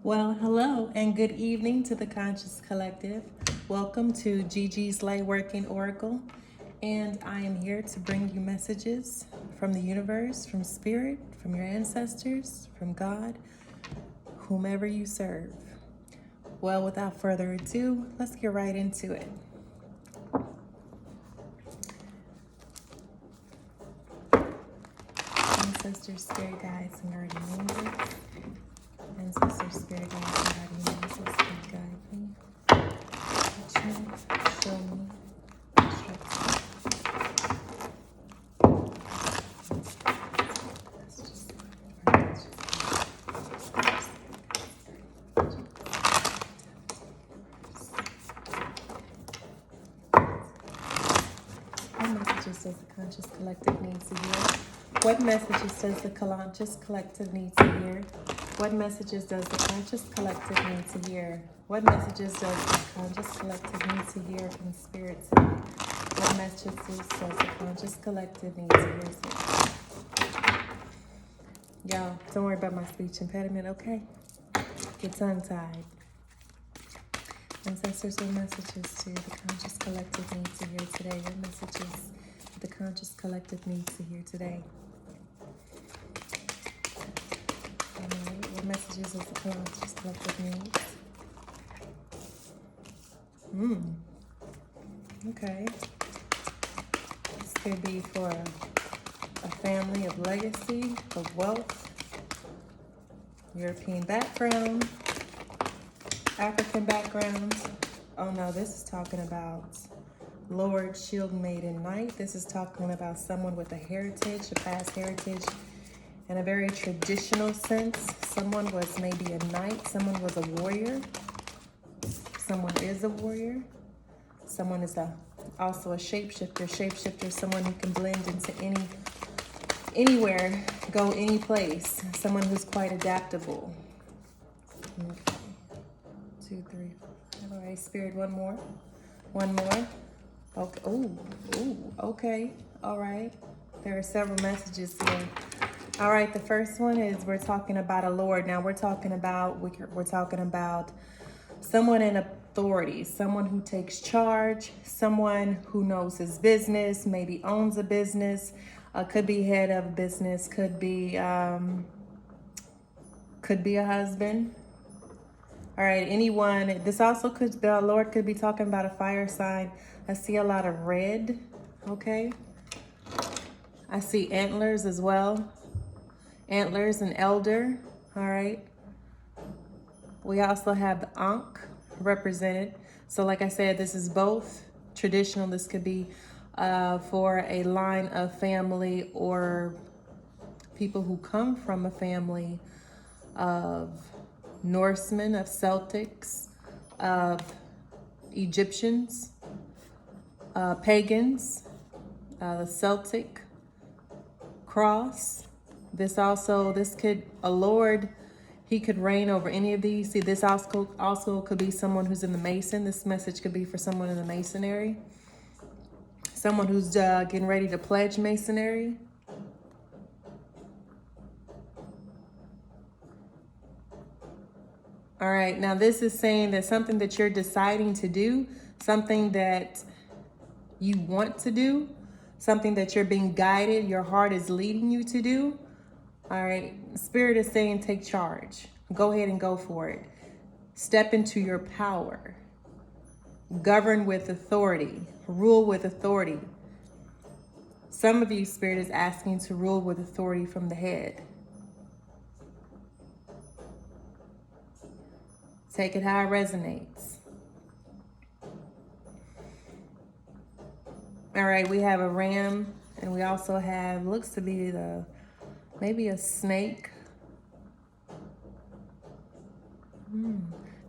Well, hello and good evening to the Conscious Collective. Welcome to Gigi's Lightworking Oracle. And I am here to bring you messages from the universe, from spirit, from your ancestors, from God, whomever you serve. Well, without further ado, let's get right into it. Ancestors, spirit guides, and guardian angels. Ancestors, spirit guides, and guardian angels, please guide me. Teach me, show me, instruct me. What messages does the conscious collective need to hear? What messages does the conscious collective need to hear? What messages does the conscious collective need to hear? What messages does the conscious collective need to hear from spirit today? What messages does the conscious collective need to hear today? Y'all, don't worry about my speech impediment, okay? Get tongue-tied. Ancestors, what messages do the conscious collective need to hear today? What messages do the conscious collective needs to hear today? What messages does the conscious collective need? Okay. This could be for a family of legacy, of wealth, European background, African background. Oh no, this is talking about Lord, Shield, Maiden, Knight. This is talking about someone with a heritage, a past heritage, in a very traditional sense. Someone was maybe a knight, someone was a warrior, someone is a warrior, someone is also a shapeshifter, someone who can blend into anywhere, go any place, someone who's quite adaptable. Okay. 2, 3, 4. All right, spirit, one more. Okay. Okay. All right. There are several messages here. All right, the first one is we're talking about a lord. Now we're talking about someone in authority, someone who takes charge, someone who knows his business, maybe owns a business, could be head of a business, could be a husband. All right, anyone. This also could, the Lord could be talking about a fire sign. I see a lot of red. Okay. I see antlers as well. Antlers and elder. All right. We also have the Ankh represented. So like I said, this is both traditional. This could be for a line of family or people who come from a family of Norsemen, of Celtics, of Egyptians, pagans, the Celtic cross. This could, a lord, he could reign over any of these. See, this also could be someone who's in the Mason. This message could be for someone in the Masonry. Someone who's getting ready to pledge Masonry. All right, now this is saying that something that you're deciding to do, something that you want to do, something that you're being guided, your heart is leading you to do. All right, Spirit is saying take charge. Go ahead and go for it. Step into your power. Govern with authority. Rule with authority. Some of you, Spirit is asking to rule with authority from the head. Take it how it resonates. All right, we have a ram, and we also have, looks to be maybe a snake.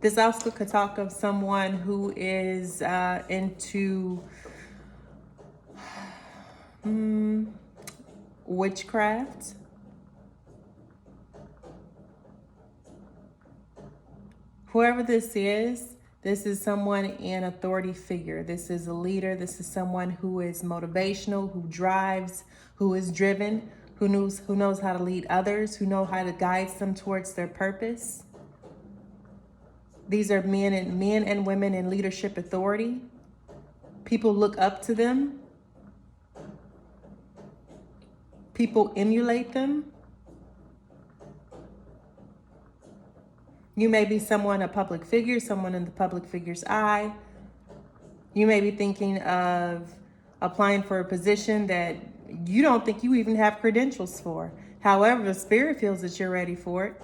This also could talk of someone who is into witchcraft. Whoever this is someone in authority figure. This is a leader. This is someone who is motivational, who drives, who is driven, who knows how to lead others, who know how to guide them towards their purpose. These are men and women in leadership authority. People look up to them. People emulate them. You may be someone, a public figure, someone in the public figure's eye. You may be thinking of applying for a position that you don't think you even have credentials for. However, the spirit feels that you're ready for it.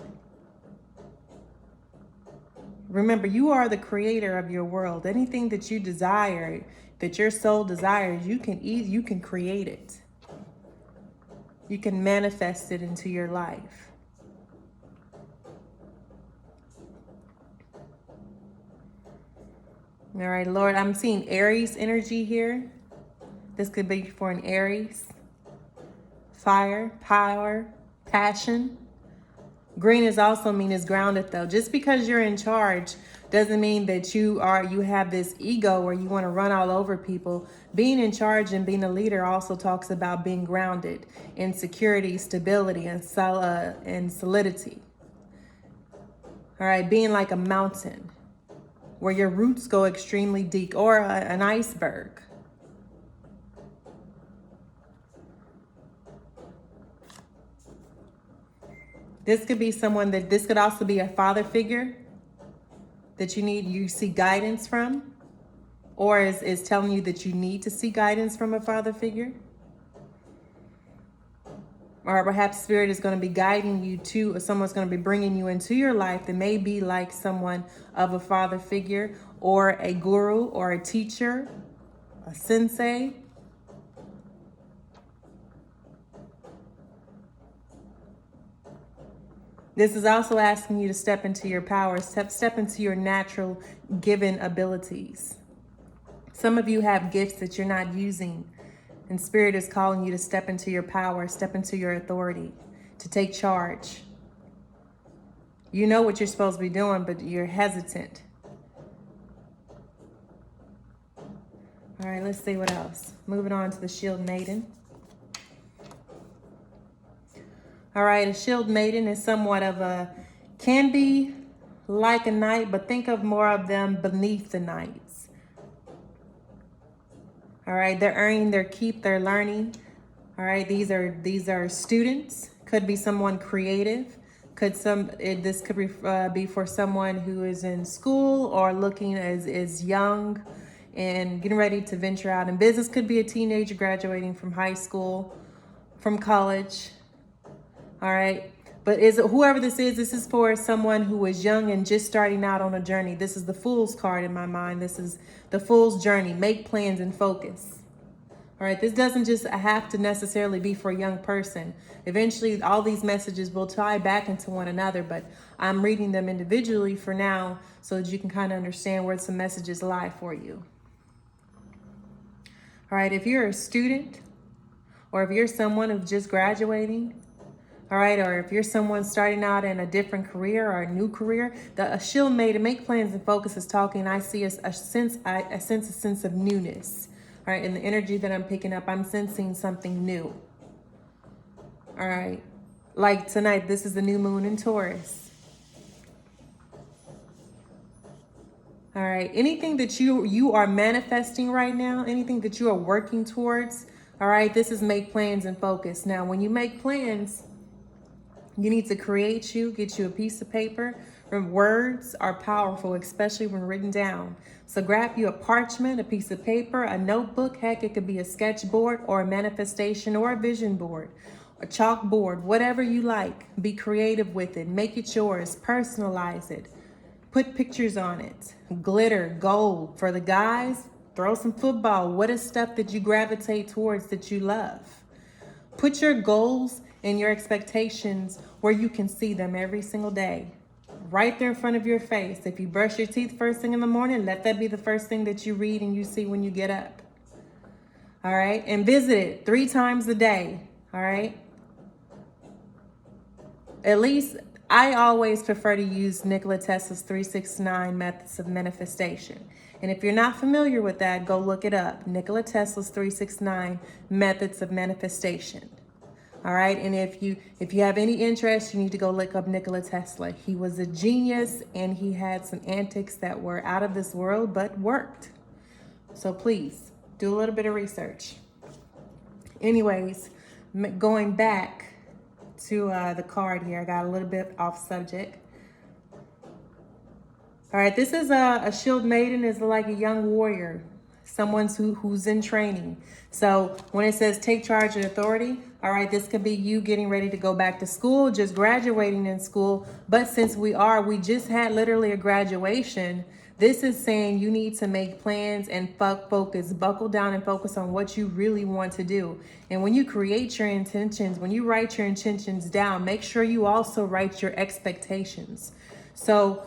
Remember, you are the creator of your world. Anything that you desire, that your soul desires, you can create it. You can manifest it into your life. All right, Lord, I'm seeing Aries energy here. This could be for an Aries. Fire, power, passion. Green is also mean is grounded though. Just because you're in charge doesn't mean that you have this ego where you want to run all over people. Being in charge and being a leader also talks about being grounded in security, stability, and solidity. All right, being like a mountain where your roots go extremely deep, or an iceberg. This could be this could also be a father figure that you see guidance from, or is telling you that you need to see guidance from a father figure. Or perhaps spirit is going to be guiding you to, or someone's going to be bringing you into your life that may be like someone of a father figure, or a guru, or a teacher, a sensei. This is also asking you to step into your power, step into your natural given abilities. Some of you have gifts that you're not using, and Spirit is calling you to step into your power, step into your authority, to take charge. You know what you're supposed to be doing, but you're hesitant. All right, let's see what else. Moving on to the Shield Maiden. All right, a Shield Maiden is somewhat of can be like a knight, but think of more of them beneath the knights. All right, they're earning their keep, they're learning. All right, these are students. Could be someone creative. This could be for someone who is in school or looking as young and getting ready to venture out in business. Could be a teenager graduating from high school, from college. All right. But whoever this is for someone who is young and just starting out on a journey. This is the Fool's card in my mind. This is the Fool's journey. Make plans and focus. All right. This doesn't just have to necessarily be for a young person. Eventually, all these messages will tie back into one another, but I'm reading them individually for now so that you can kind of understand where some messages lie for you. All right. If you're a student, or if you're someone who's just graduating, all right, or if you're someone starting out in a different career or a new career, a Shield Maiden, make plans and focus is talking. I see a sense of newness. All right, in the energy that I'm picking up, I'm sensing something new. All right, like tonight, this is the new moon in Taurus. All right, anything that you are manifesting right now, anything that you are working towards, all right, this is make plans and focus. Now, when you make plans, you need to get you a piece of paper. Words are powerful, especially when written down. So grab you a parchment, a piece of paper, a notebook. Heck, it could be a sketchboard or a manifestation or a vision board, a chalkboard, whatever you like. Be creative with it. Make it yours. Personalize it. Put pictures on it. Glitter, gold. For the guys, throw some football. What is stuff that you gravitate towards that you love? Put your goals and your expectations where you can see them every single day, right there in front of your face. If you brush your teeth first thing in the morning, let that be the first thing that you read and you see when you get up. All right, and visit it 3 times a day. All right, at least I always prefer to use Nikola Tesla's 369 methods of manifestation. And if you're not familiar with that, go look it up. Nikola Tesla's 369 methods of manifestation. All right, and if you have any interest, you need to go look up Nikola Tesla. He was a genius, and he had some antics that were out of this world, but worked. So please do a little bit of research. Anyways, going back to the card here, I got a little bit off subject. All right, this is a shield maiden, is like a young warrior, someone who's in training. So when it says take charge of authority, all right, this could be you getting ready to go back to school, just graduating in school. But since we just had literally a graduation, this is saying you need to make plans and focus, buckle down and focus on what you really want to do. And when you create your intentions, when you write your intentions down, make sure you also write your expectations. So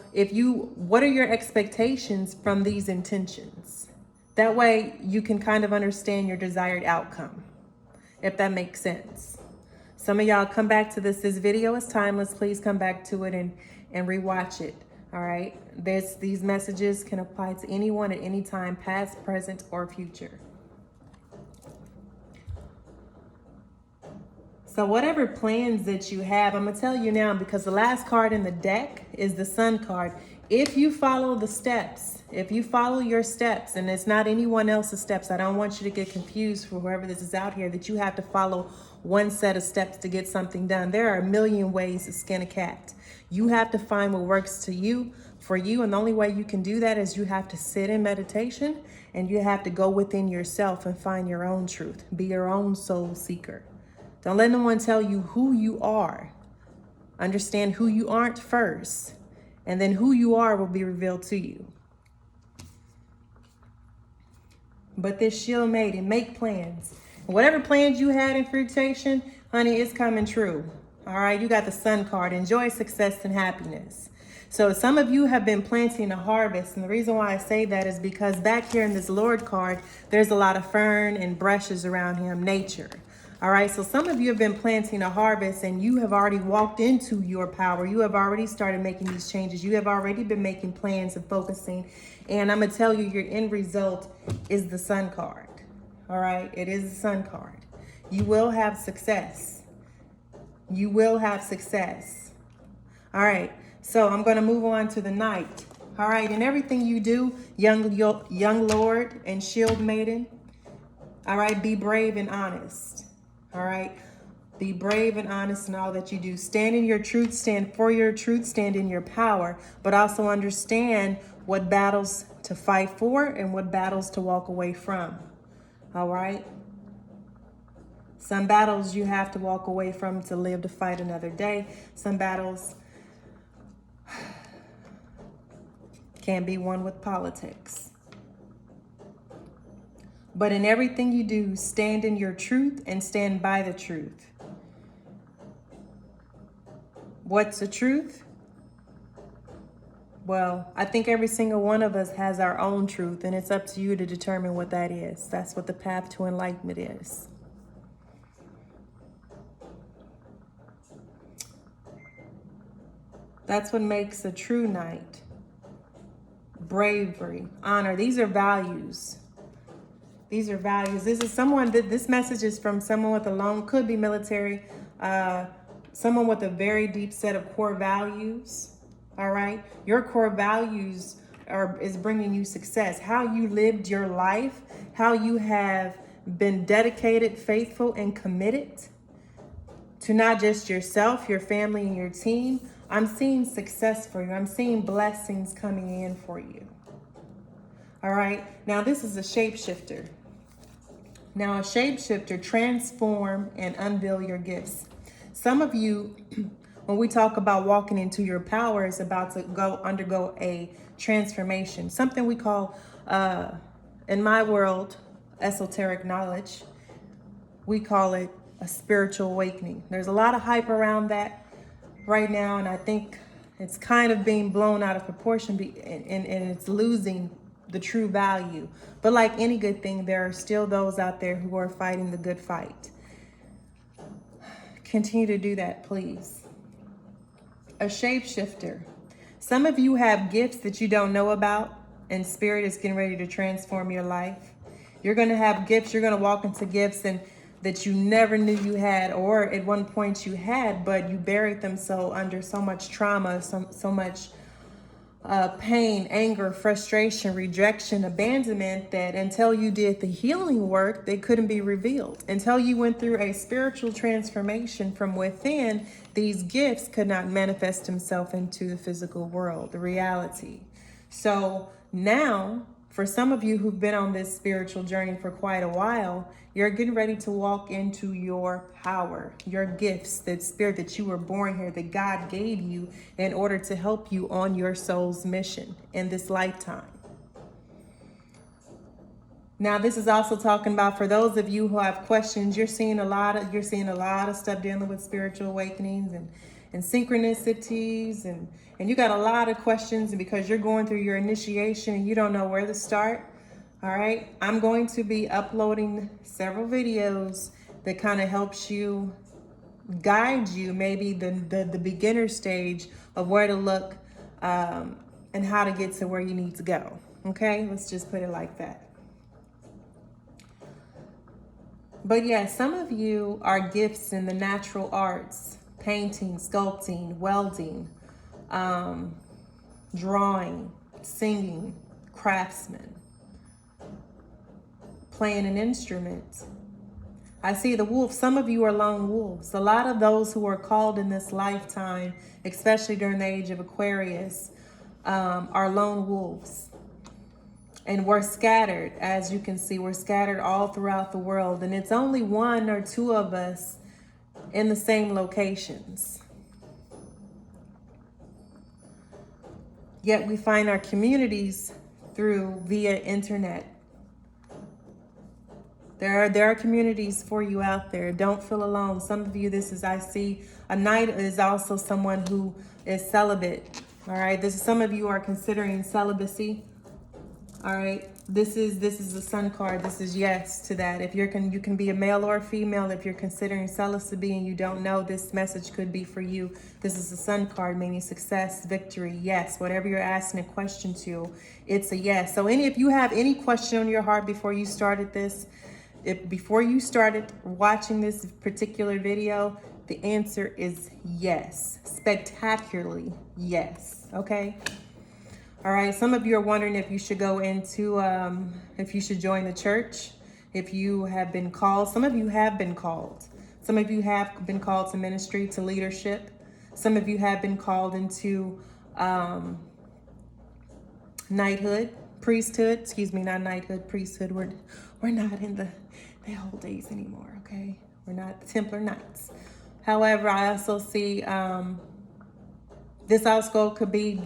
what are your expectations from these intentions? That way you can kind of understand your desired outcome, if that makes sense. Some of y'all come back to this. This video is timeless. Please come back to it and rewatch it. All right. These messages can apply to anyone at any time, past, present, or future. So whatever plans that you have, I'm going to tell you now, because the last card in the deck is the Sun card. If you follow the steps, if you follow your steps, and it's not anyone else's steps, I don't want you to get confused for whoever this is out here, that you have to follow one set of steps to get something done. There are a million ways to skin a cat. You have to find what works for you. And the only way you can do that is you have to sit in meditation, and you have to go within yourself and find your own truth. Be your own soul seeker. Don't let no one tell you who you are. Understand who you aren't first, and then who you are will be revealed to you. But this shield maiden, make plans. Whatever plans you had in fruitation, honey, it's coming true. All right, you got the Sun card. Enjoy success and happiness. So some of you have been planting a harvest. And the reason why I say that is because back here in this Lord card, there's a lot of fern and brushes around him, nature. All right, so some of you have been planting a harvest, and you have already walked into your power. You have already started making these changes. You have already been making plans and focusing. And I'm going to tell you, your end result is the Sun card. All right, it is the Sun card. You will have success. You will have success. All right, so I'm going to move on to the Knight. All right, in everything you do, young Lord and shield maiden, all right, be brave and honest. All right, be brave and honest in all that you do. Stand in your truth, stand for your truth, stand in your power, but also understand what battles to fight for and what battles to walk away from. All right. Some battles you have to walk away from to live to fight another day. Some battles can be won with politics. But in everything you do, stand in your truth and stand by the truth. What's the truth? Well, I think every single one of us has our own truth, and it's up to you to determine what that is. That's what the path to enlightenment is. That's what makes a true knight. Bravery, honor, these are values. These are values. This is someone that this message is from someone with a long, could be military, someone with a very deep set of core values. All right. Your core values is bringing you success. How you lived your life, how you have been dedicated, faithful, and committed to not just yourself, your family, and your team. I'm seeing success for you. I'm seeing blessings coming in for you. All right. Now, this is a shapeshifter. Now, a shapeshifter transform and unveil your gifts. Some of you, when we talk about walking into your power, is about to undergo a transformation. Something we call, in my world, esoteric knowledge, we call it a spiritual awakening. There's a lot of hype around that right now, and I think it's kind of being blown out of proportion, and it's losing the true value. But like any good thing, there are still those out there who are fighting the good fight. Continue to do that, please. A shapeshifter. Some of you have gifts that you don't know about, and Spirit is getting ready to transform your life. You're going to have gifts. You're going to walk into gifts, and that you never knew you had, or at one point you had, but you buried them under so much trauma, so much pain, anger, frustration, rejection, abandonment, that until you did the healing work, they couldn't be revealed. Until you went through a spiritual transformation from within, these gifts could not manifest themselves into the physical world, the reality. So now, for some of you who've been on this spiritual journey for quite a while, you're getting ready to walk into your power, your gifts, that spirit that you were born here, that God gave you in order to help you on your soul's mission in this lifetime. Now, this is also talking about, for those of you who have questions, you're seeing a lot of stuff dealing with spiritual awakenings and synchronicities, and you got a lot of questions, and because you're going through your initiation and you don't know where to start. All right, I'm going to be uploading several videos that kind of helps you, guide you, maybe the beginner stage of where to look and how to get to where you need to go. Okay, let's just put it like that. But yeah, some of you are gifts in the natural arts, painting, sculpting, welding, drawing, singing, craftsmen, playing an instrument. I see the wolf. Some of you are lone wolves. A lot of those who are called in this lifetime, especially during the age of Aquarius, are lone wolves. And we're scattered, as you can see, we're scattered all throughout the world. And it's only one or two of us in the same locations. Yet we find our communities via internet. There are communities for you out there. Don't feel alone. Some of you, I see a knight is also someone who is celibate. All right. Some of you are considering celibacy. All right. This is the sun card. This is yes to that. If you can be a male or a female. If you're considering celibacy and you don't know, this message could be for you. This is the sun card, meaning success, victory, yes. Whatever you're asking a question to, it's a yes. So if you have any question on your heart before you started this, before you started watching this particular video, the answer is yes. Spectacularly yes. Okay. All right. Some of you are wondering if you should go into, if you should join the church, if you have been called. Some of you have been called. Some of you have been called to ministry, to leadership. Some of you have been called into knighthood, priesthood. Excuse me, not knighthood, priesthood. We're not in the old days anymore, okay? We're not Templar Knights. However, I also see this also could be,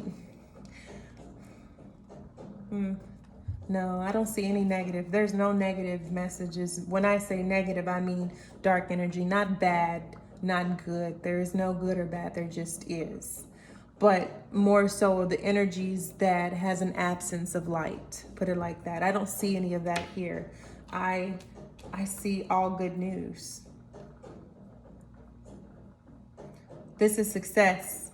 no, I don't see any negative. There's no negative messages. When I say negative, I mean dark energy, not bad, not good. There is no good or bad, there just is. But more so the energies that has an absence of light, put it like that. I don't see any of that here. I see all good news. This is success.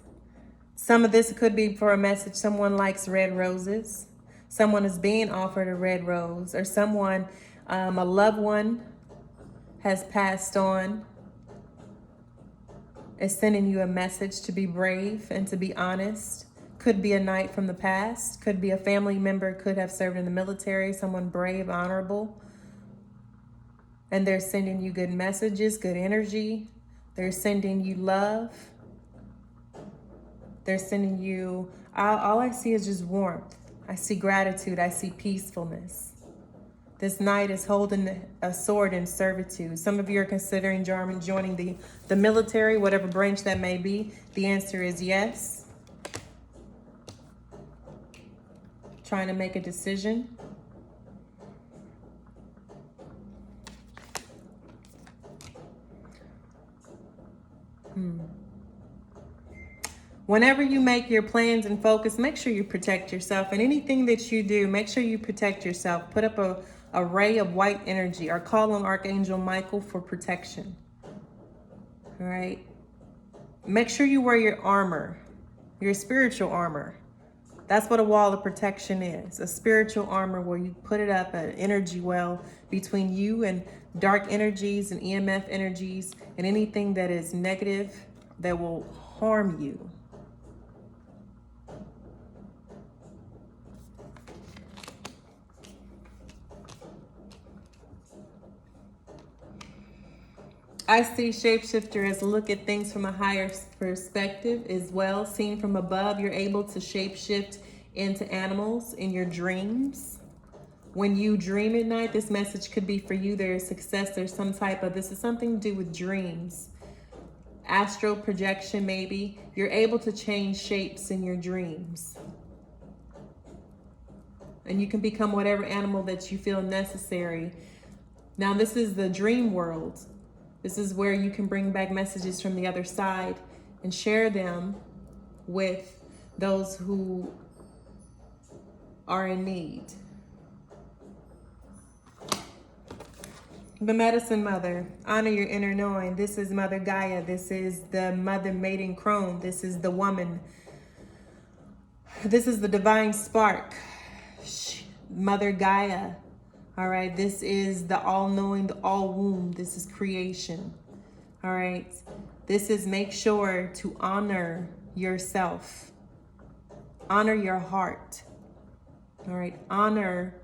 Some of this could be for a message. Someone likes red roses. Someone is being offered a red rose, or someone, a loved one has passed on, is sending you a message to be brave and to be honest. Could be a knight from the past. Could be a family member, could have served in the military, someone brave, honorable. And they're sending you good messages, good energy. They're sending you love. They're sending you, all I see is just warmth. I see gratitude. I see peacefulness. This knight is holding a sword in servitude. Some of you are considering joining the military, whatever branch that may be. The answer is yes. Trying to make a decision. Whenever you make your plans and focus, make sure you protect yourself. And anything that you do, make sure you protect yourself. Put up a ray of white energy, or call on Archangel Michael for protection. All right. Make sure you wear your armor, your spiritual armor. That's what a wall of protection is, a spiritual armor where you put it up, an energy well between you and dark energies and EMF energies and anything that is negative that will harm you. I see shapeshifter as look at things from a higher perspective as well. Seen from above, you're able to shapeshift into animals in your dreams. When you dream at night, this message could be for you. There is success. There's some type of, this is something to do with dreams. Astral projection, maybe. You're able to change shapes in your dreams. And you can become whatever animal that you feel necessary. Now, this is the dream world. This is where you can bring back messages from the other side and share them with those who are in need. The medicine mother, honor your inner knowing. This is Mother Gaia. This is the Mother Maiden Crone. This is the woman. This is the divine spark. Mother Gaia. All right, this is the all-knowing, the all-womb. This is creation. All right, this is make sure to honor yourself. Honor your heart. All right, honor.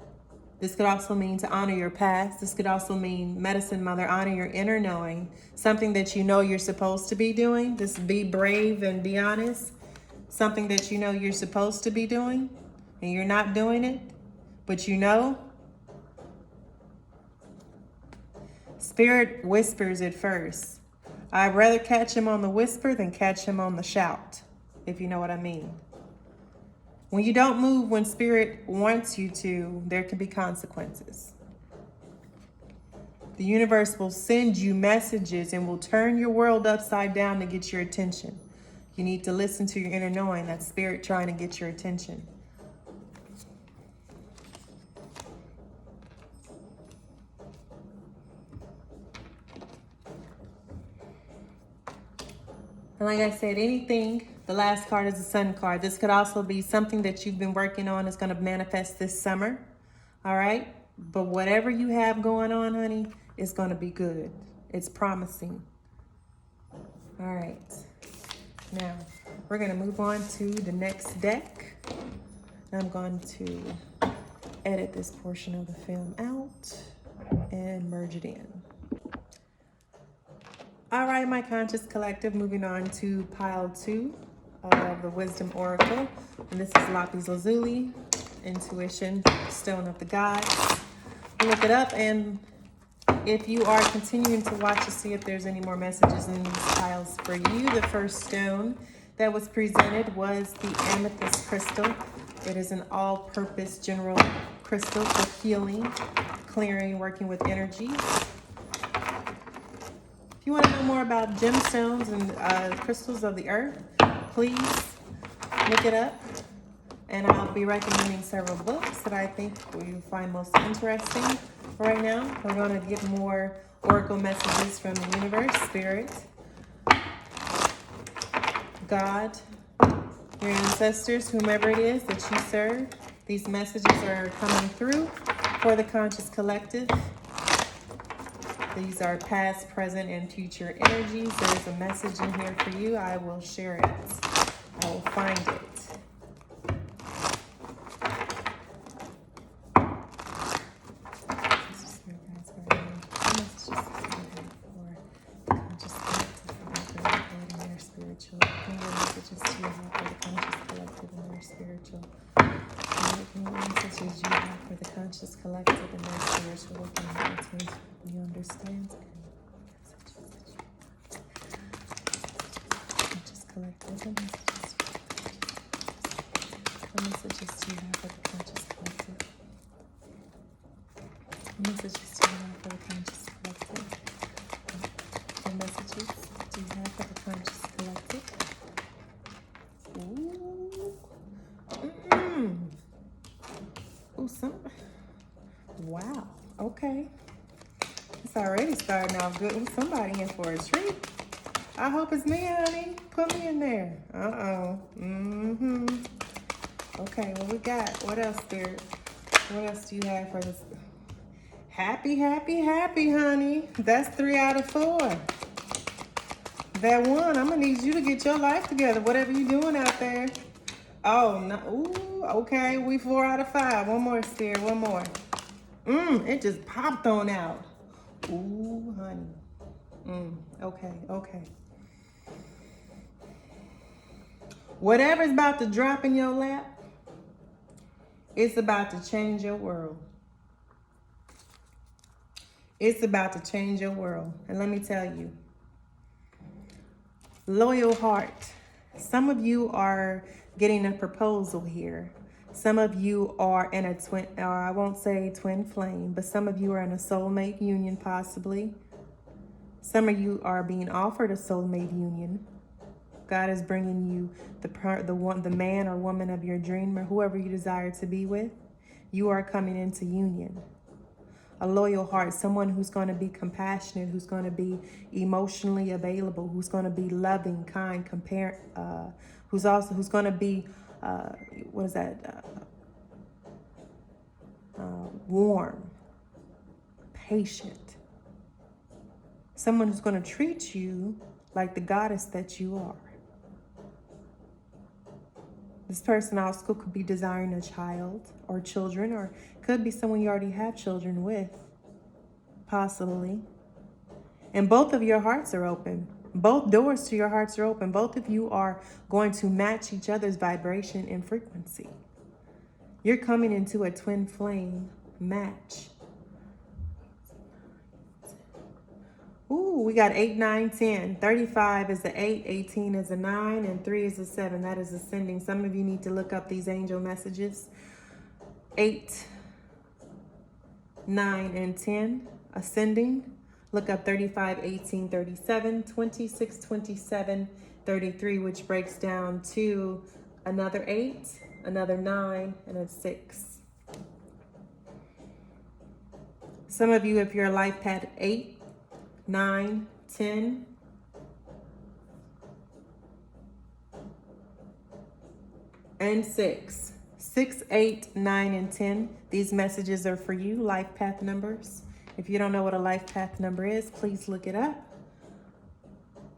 This could also mean to honor your past. This could also mean, medicine mother, honor your inner knowing. Something that you know you're supposed to be doing. Just be brave and be honest. Something that you know you're supposed to be doing and you're not doing it, but you know. Spirit whispers at first. I'd rather catch him on the whisper than catch him on the shout, if you know what I mean. When you don't move when Spirit wants you to, there can be consequences. The universe will send you messages and will turn your world upside down to get your attention. You need to listen to your inner knowing, that Spirit trying to get your attention. And like I said, anything, the last card is the Sun card. This could also be something that you've been working on is going to manifest this summer. All right. But whatever you have going on, honey, is going to be good. It's promising. All right. Now, we're going to move on to the next deck. I'm going to edit this portion of the film out and merge it in. All right, my conscious collective, moving on to pile 2 of the Wisdom Oracle. And this is Lapis Lazuli, Intuition, Stone of the Gods. Look it up, and if you are continuing to watch to see if there's any more messages in these piles for you, the first stone that was presented was the Amethyst Crystal. It is an all-purpose general crystal for healing, clearing, working with energies. If you want to know more about gemstones and crystals of the earth, please look it up. And I'll be recommending several books that I think you'll find most interesting right now. We're going to get more oracle messages from the universe, Spirit, God, your ancestors, whomever it is that you serve. These messages are coming through for the conscious collective. These are past, present, and future energies. There's a message in here for you. I will share it. I will find it. Conscious collective and their spiritual working. You understand? Conscious collective and messages do you have for the conscious collective? What messages do you have for the conscious collective? What messages do you have for the conscious collective? Ooh, some. Wow. Okay. It's already starting off good. Ooh, somebody in for a treat. I hope it's me, honey. Put me in there. Uh-oh. Okay, what we got? What else, Spirit? What else do you have for this? Happy, happy, happy, honey. That's 3 out of 4. That one, I'm gonna need you to get your life together, whatever you doing out there. Oh, no. Ooh, okay. We 4 out of 5. One more, Spirit. One more. It just popped on out. Ooh, honey. Okay, okay. Whatever's about to drop in your lap, it's about to change your world. It's about to change your world. And let me tell you, loyal heart. Some of you are getting a proposal here. Some of you are in a twin, or I won't say twin flame, but some of you are in a soulmate union possibly. Some of you are being offered a soulmate union. God is bringing you the man or woman of your dream, or whoever you desire to be with. You are coming into union. A loyal heart, someone who's going to be compassionate, who's going to be emotionally available, who's going to be loving, kind, who's going to be warm, patient. Someone who's going to treat you like the goddess that you are. This person also could be desiring a child or children, or could be someone you already have children with, possibly. And both of your hearts are open. Both doors to your hearts are open. Both of you are going to match each other's vibration and frequency. You're coming into a twin flame match. Ooh, we got 8, 9, 10. 35 is the 8, 18 is a 9, and 3 is a 7. That is ascending. Some of you need to look up these angel messages. 8, 9, and 10, ascending. Look up 35, 18, 37, 26, 27, 33, which breaks down to another 8, another 9, and a 6. Some of you, if you're a life path 8, 9, 10, and 6. 6, 8, 9, and 10. These messages are for you, life path numbers. If you don't know what a life path number is, please look it up.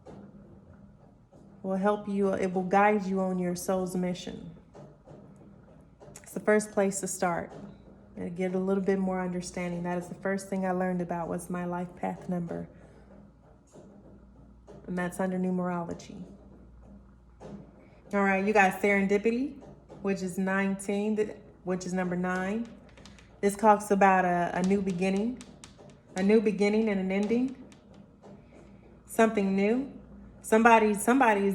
It will help you, it will guide you on your soul's mission. It's the first place to start. And get a little bit more understanding. That is the first thing I learned about was my life path number. And that's under numerology. All right, you got Serendipity, which is 19, which is number 9. This talks about a new beginning and an ending. Something new. Somebody is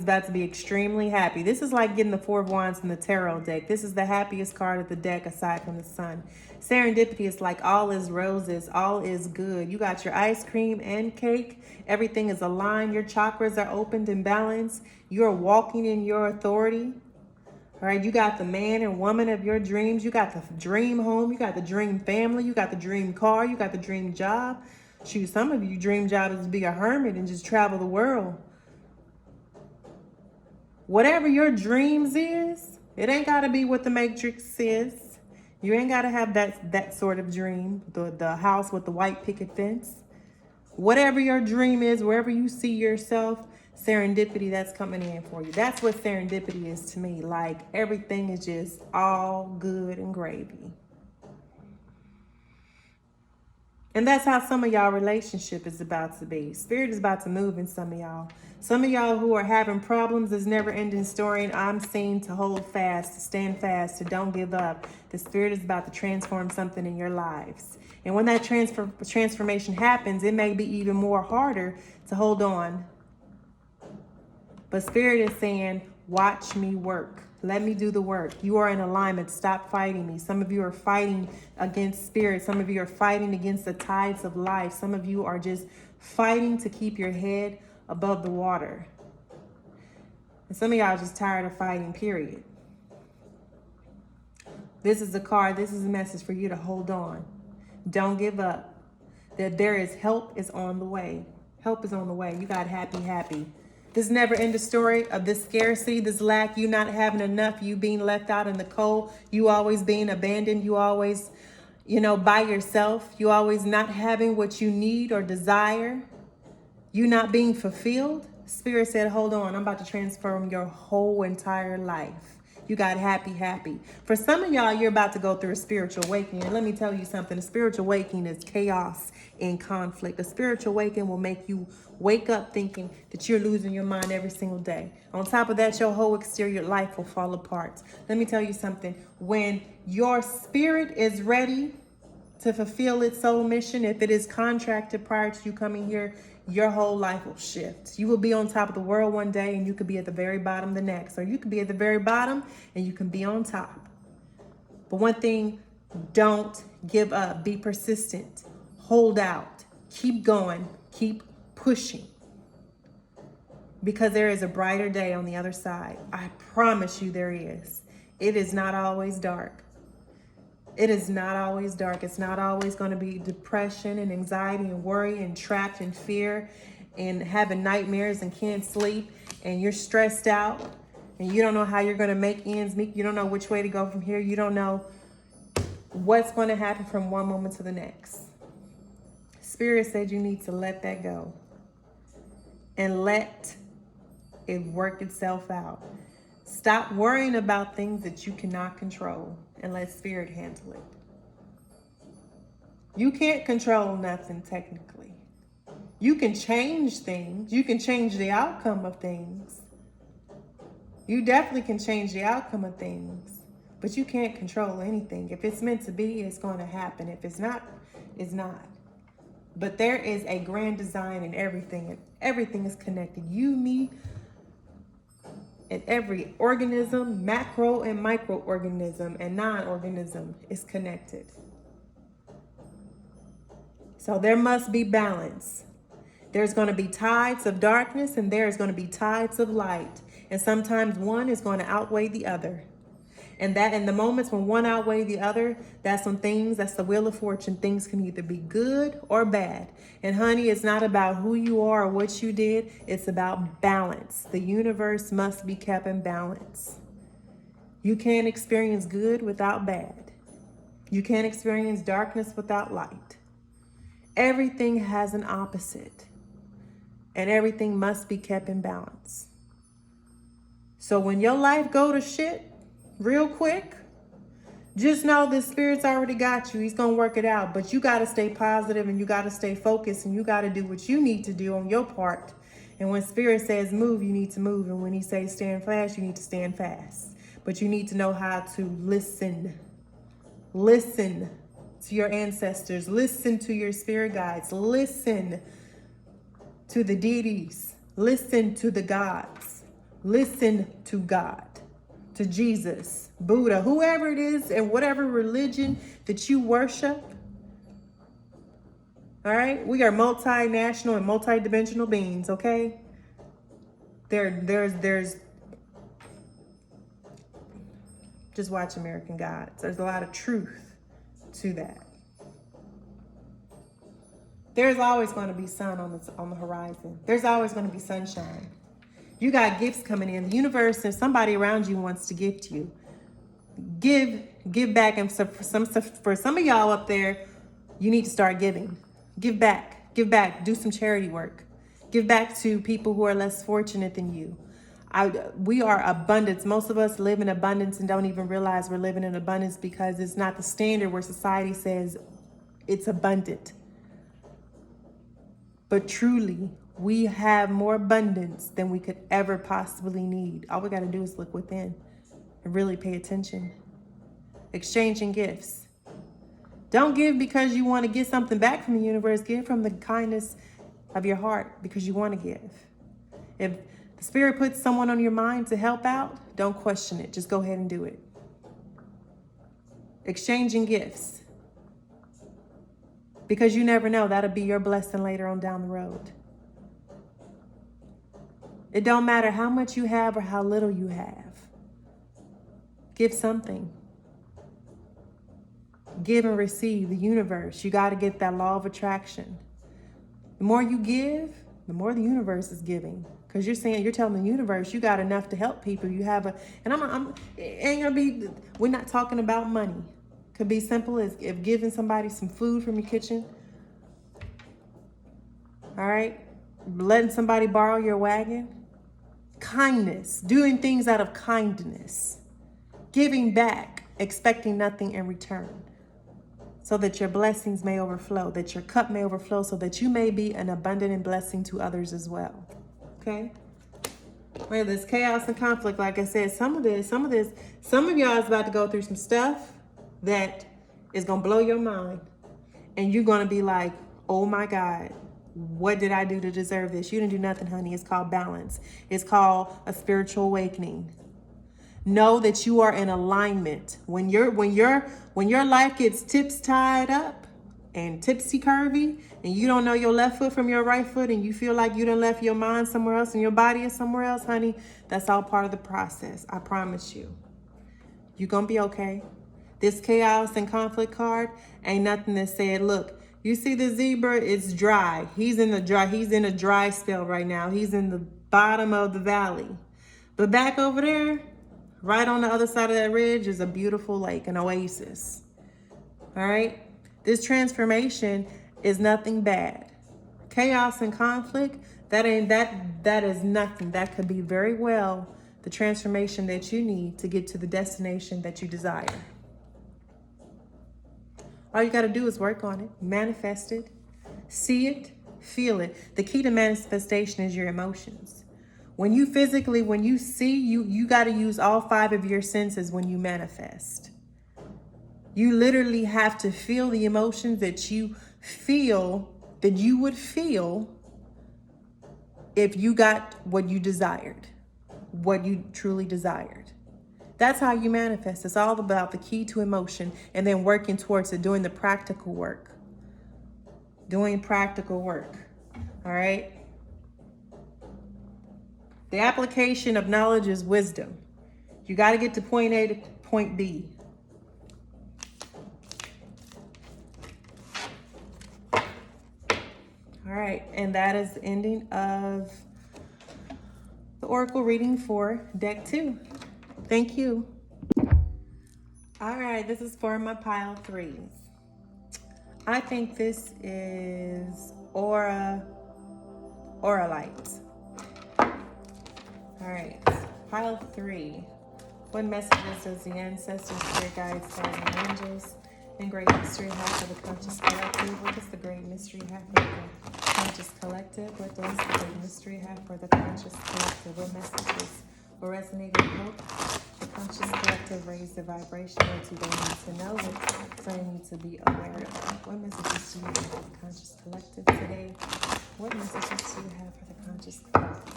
about to be extremely happy. This is like getting the 4 of Wands in the tarot deck. This is the happiest card of the deck aside from the sun. Serendipity is like all is roses, all is good. You got your ice cream and cake. Everything is aligned. Your chakras are opened and balanced. You're walking in your authority. All right, you got the man and woman of your dreams. You got the dream home. You got the dream family. You got the dream car. You got the dream job. Shoot, some of you dream job is to be a hermit and just travel the world. Whatever your dreams is, it ain't got to be what the Matrix is. You ain't got to have that sort of dream, the house with the white picket fence. Whatever your dream is, wherever you see yourself, serendipity, that's coming in for you. That's what serendipity is to me. Like everything is just all good and gravy. And that's how some of y'all relationship is about to be. Spirit is about to move in some of y'all. Some of y'all who are having problems, this never-ending story, and I'm seen to hold fast, to stand fast, to don't give up. The Spirit is about to transform something in your lives. And when that transformation happens, it may be even more harder to hold on. But Spirit is saying, watch me work. Let me do the work. You are in alignment. Stop fighting me. Some of you are fighting against spirit. Some of you are fighting against the tides of life. Some of you are just fighting to keep your head above the water. And some of y'all are just tired of fighting, period. This is a card. This is a message for you to hold on. Don't give up. That there is help is on the way. Help is on the way. You got happy. This never end the story of this scarcity, this lack, you not having enough, you being left out in the cold, you always being abandoned, you always, you know, by yourself. You always not having what you need or desire. You not being fulfilled. Spirit said, hold on, I'm about to transform your whole entire life. You got happy. For some of y'all, you're about to go through a spiritual awakening. And let me tell you something. A spiritual awakening is chaos and conflict. A spiritual awakening will make you wake up thinking that you're losing your mind every single day. On top of that, your whole exterior life will fall apart. Let me tell you something. When your spirit is ready to fulfill its soul mission, if it is contracted prior to you coming here, your whole life will shift. You will be on top of the world one day and you could be at the very bottom the next. Or you could be at the very bottom and you can be on top. But one thing, don't give up. Be persistent. Hold out. Keep going. Keep pushing. Because there is a brighter day on the other side. I promise you there is. It is not always dark. It is not always dark. It's not always going to be depression and anxiety and worry and trapped in fear and having nightmares and can't sleep and you're stressed out and you don't know how you're going to make ends meet. You don't know which way to go from here. You don't know what's going to happen from one moment to the next. Spirit said you need to let that go and let it work itself out. Stop worrying about things that you cannot control and let Spirit handle it. You can't control nothing technically. You can change things. You can change the outcome of things. You definitely can change the outcome of things, but you can't control anything. If it's meant to be, it's going to happen. If it's not, it's not. But there is a grand design in everything, and everything is connected. You, me, and every organism, macro and microorganism and non-organism is connected. So there must be balance. There's going to be tides of darkness and there's going to be tides of light. And sometimes one is going to outweigh the other. And that in the moments when one outweighs the other, that's the wheel of fortune. Things can either be good or bad. And honey, it's not about who you are or what you did. It's about balance. The universe must be kept in balance. You can't experience good without bad. You can't experience darkness without light. Everything has an opposite. And everything must be kept in balance. So when your life go to shit, real quick, just know the Spirit's already got you. He's going to work it out. But you got to stay positive and you got to stay focused and you got to do what you need to do on your part. And when Spirit says move, you need to move. And when he says stand fast, you need to stand fast. But you need to know how to listen. Listen to your ancestors. Listen to your spirit guides. Listen to the deities. Listen to the gods. Listen to God. To Jesus, Buddha, whoever it is, and whatever religion that you worship. All right, we are multinational and multidimensional beings. Okay, there's. Just watch American Gods. There's a lot of truth to that. There's always going to be sun on the horizon. There's always going to be sunshine. You got gifts coming in. The universe, if somebody around you wants to gift you, give back. And so for some of y'all up there, you need to start giving. Give back. Do some charity work. Give back to people who are less fortunate than you. We are abundance. Most of us live in abundance and don't even realize we're living in abundance because it's not the standard where society says it's abundant. But truly, we have more abundance than we could ever possibly need. All we got to do is look within and really pay attention. Exchanging gifts. Don't give because you want to get something back from the universe. Give from the kindness of your heart because you want to give. If the Spirit puts someone on your mind to help out, don't question it. Just go ahead and do it. Exchanging gifts. Because you never know, that'll be your blessing later on down the road. It don't matter how much you have or how little you have. Give something. Give and receive. The universe. You got to get that law of attraction. The more you give, the more the universe is giving. Because you're telling the universe you got enough to help people. You have we're not talking about money. Could be simple as if giving somebody some food from your kitchen. All right? Letting somebody borrow your wagon. Kindness. Doing things out of kindness. Giving back, expecting nothing in return. So that your blessings may overflow, that your cup may overflow, so that you may be an abundant blessing to others as well. Okay? Where there's chaos and conflict, like I said, some of y'all is about to go through some stuff that is going to blow your mind. And you're going to be like, oh my God, what did I do to deserve this? You didn't do nothing, honey. It's called balance. It's called a spiritual awakening. Know that you are in alignment. When your life gets tips tied up and tipsy curvy, and you don't know your left foot from your right foot, and you feel like you done left your mind somewhere else and your body is somewhere else, honey, that's all part of the process. I promise you. You're gonna be okay. This chaos and conflict card ain't nothing that said, look, you see the zebra, it's dry. He's in a dry spell right now. He's in the bottom of the valley. But back over there, right on the other side of that ridge is a beautiful lake, an oasis. All right? This transformation is nothing bad. Chaos and conflict, that is nothing. That could be very well the transformation that you need to get to the destination that you desire. All you got to do is work on it, manifest it, see it, feel it. The key to manifestation is your emotions. When you see, you got to use all 5 of your senses when you manifest. You literally have to feel the emotions that you would feel if you got what you desired, what you truly desired. That's how you manifest. It's all about the key to emotion and then working towards it, doing the practical work. Doing practical work. All right? The application of knowledge is wisdom. You got to get to point A to point B. All right, and that is the ending of the Oracle reading for deck 2. Thank you. All right, this is for my pile 3s. I think this is Aura Light. All right, pile 3. What messages does the ancestors, spirit guides, guides, and angels and great mystery have for the conscious collective? What does the great mystery have for the conscious collective? What does the great mystery have for the conscious collective? What messages will resonate and help the conscious collective raise the vibration? What do they need to know? What do they need to be aware of? What messages do you have for the conscious collective today? What messages do you have for the conscious collective?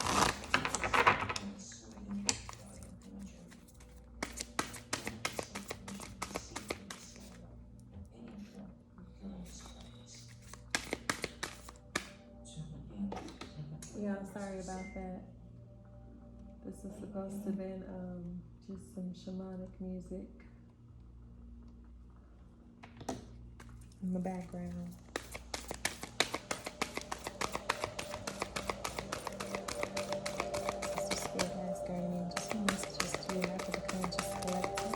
Yeah, I'm sorry about that. This is supposed to have been just some shamanic music in the background. Sister Spirit, Guides, Guardian Angels, what messages do you have for the conscious collective?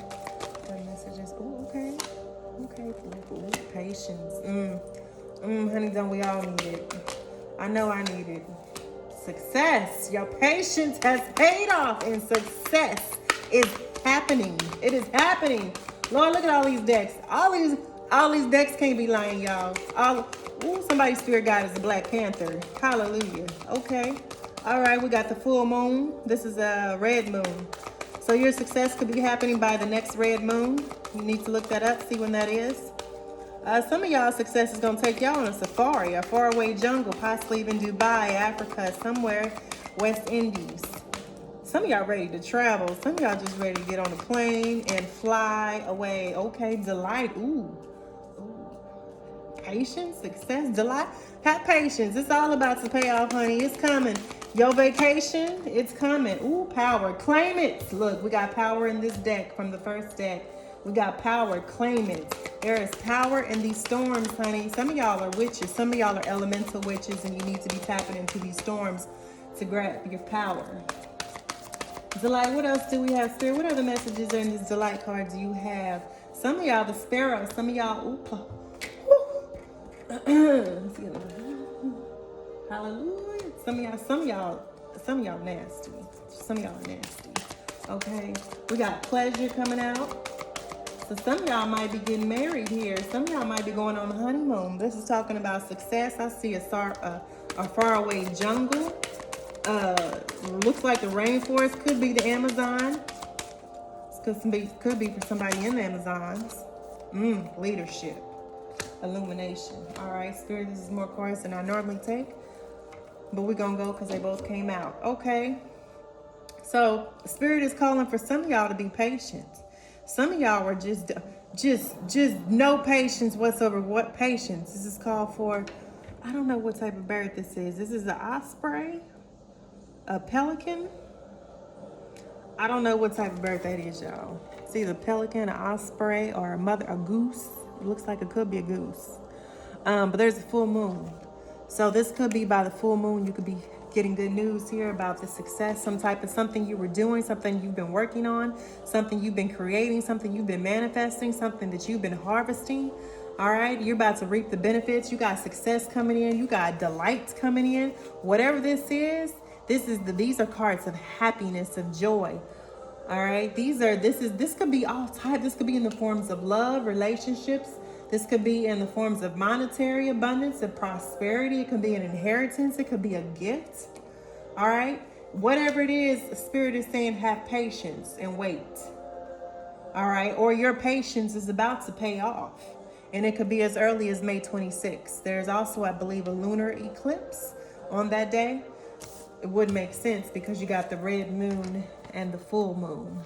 What messages? Oh, okay. Okay. Ooh, patience. Honey, don't we all need it? I know I need it. Success. Your patience has paid off and success is happening. It is happening. Lord, look at all these decks. All these decks can't be lying, y'all. Somebody's spirit guide is a Black Panther. Hallelujah. Okay. All right, we got the full moon. This is a red moon. So your success could be happening by the next red moon. You need to look that up, see when that is. Some of y'all's success is going to take y'all on a safari, a faraway jungle, possibly even Dubai, Africa, somewhere, West Indies. Some of y'all ready to travel. Some of y'all just ready to get on a plane and fly away. Okay, delight. Ooh. Patience, success, delight. Have patience. It's all about to pay off, honey. It's coming. Your vacation, it's coming. Ooh, power. Claim it. Look, we got power in this deck from the first deck. We got power. Claim it. There is power in these storms, honey. Some of y'all are witches. Some of y'all are elemental witches, and you need to be tapping into these storms to grab your power. Delight, what else do we have, Spirit? What other messages are in this Delight card do you have? Some of y'all, the Sparrow. Some of y'all, hallelujah. Some of y'all nasty. Some of y'all are nasty. Okay. We got pleasure coming out. So some of y'all might be getting married here. Some of y'all might be going on the honeymoon. This is talking about success. I see a faraway jungle. Looks like the rainforest, could be the Amazon. Could be for somebody in the Amazons. Leadership. Illumination. All right, Spirit, this is more cards than I normally take. But we're going to go because they both came out. Okay. So Spirit is calling for some of y'all to be patient. Some of y'all are just no patience whatsoever. What patience? This is called for, I don't know what type of bird this is. This is an osprey, a pelican. I don't know what type of bird that is, y'all. It's either a pelican, an osprey, or a goose. It looks like it could be a goose. But there's a full moon. So this could be by the full moon. You could be getting good news here about the success, something you were doing, something you've been working on, something you've been creating, something you've been manifesting, something that you've been harvesting. All right, you're about to reap the benefits. You got success coming in. You got delights coming in. Whatever this is, these are cards of happiness, of joy. All right, this could be all types. This could be in the forms of love, relationships. This could be in the forms of monetary abundance, of prosperity. It could be an inheritance. It could be a gift. All right, whatever it is, Spirit is saying have patience and wait. All right, or your patience is about to pay off. And it could be as early as May 26th. There's also, I believe, a lunar eclipse on that day. It would make sense because you got the red moon and the full moon.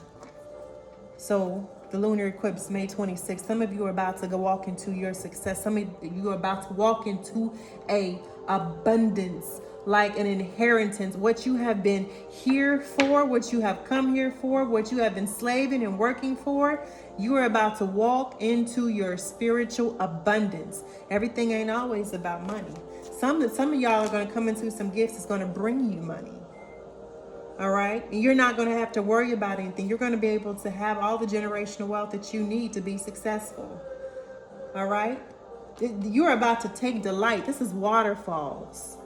So the lunar eclipse, May 26th. Some of you are about to go walk into your success. Some of you are about to walk into a abundance, like an inheritance. What you have been here for, what you have come here for, what you have been slaving and working for, you are about to walk into your spiritual abundance. Everything ain't always about money. Some of y'all are going to come into some gifts that's going to bring you money. All right. And you're not going to have to worry about anything. You're going to be able to have all the generational wealth that you need to be successful. All right. You're about to take delight. This is waterfalls.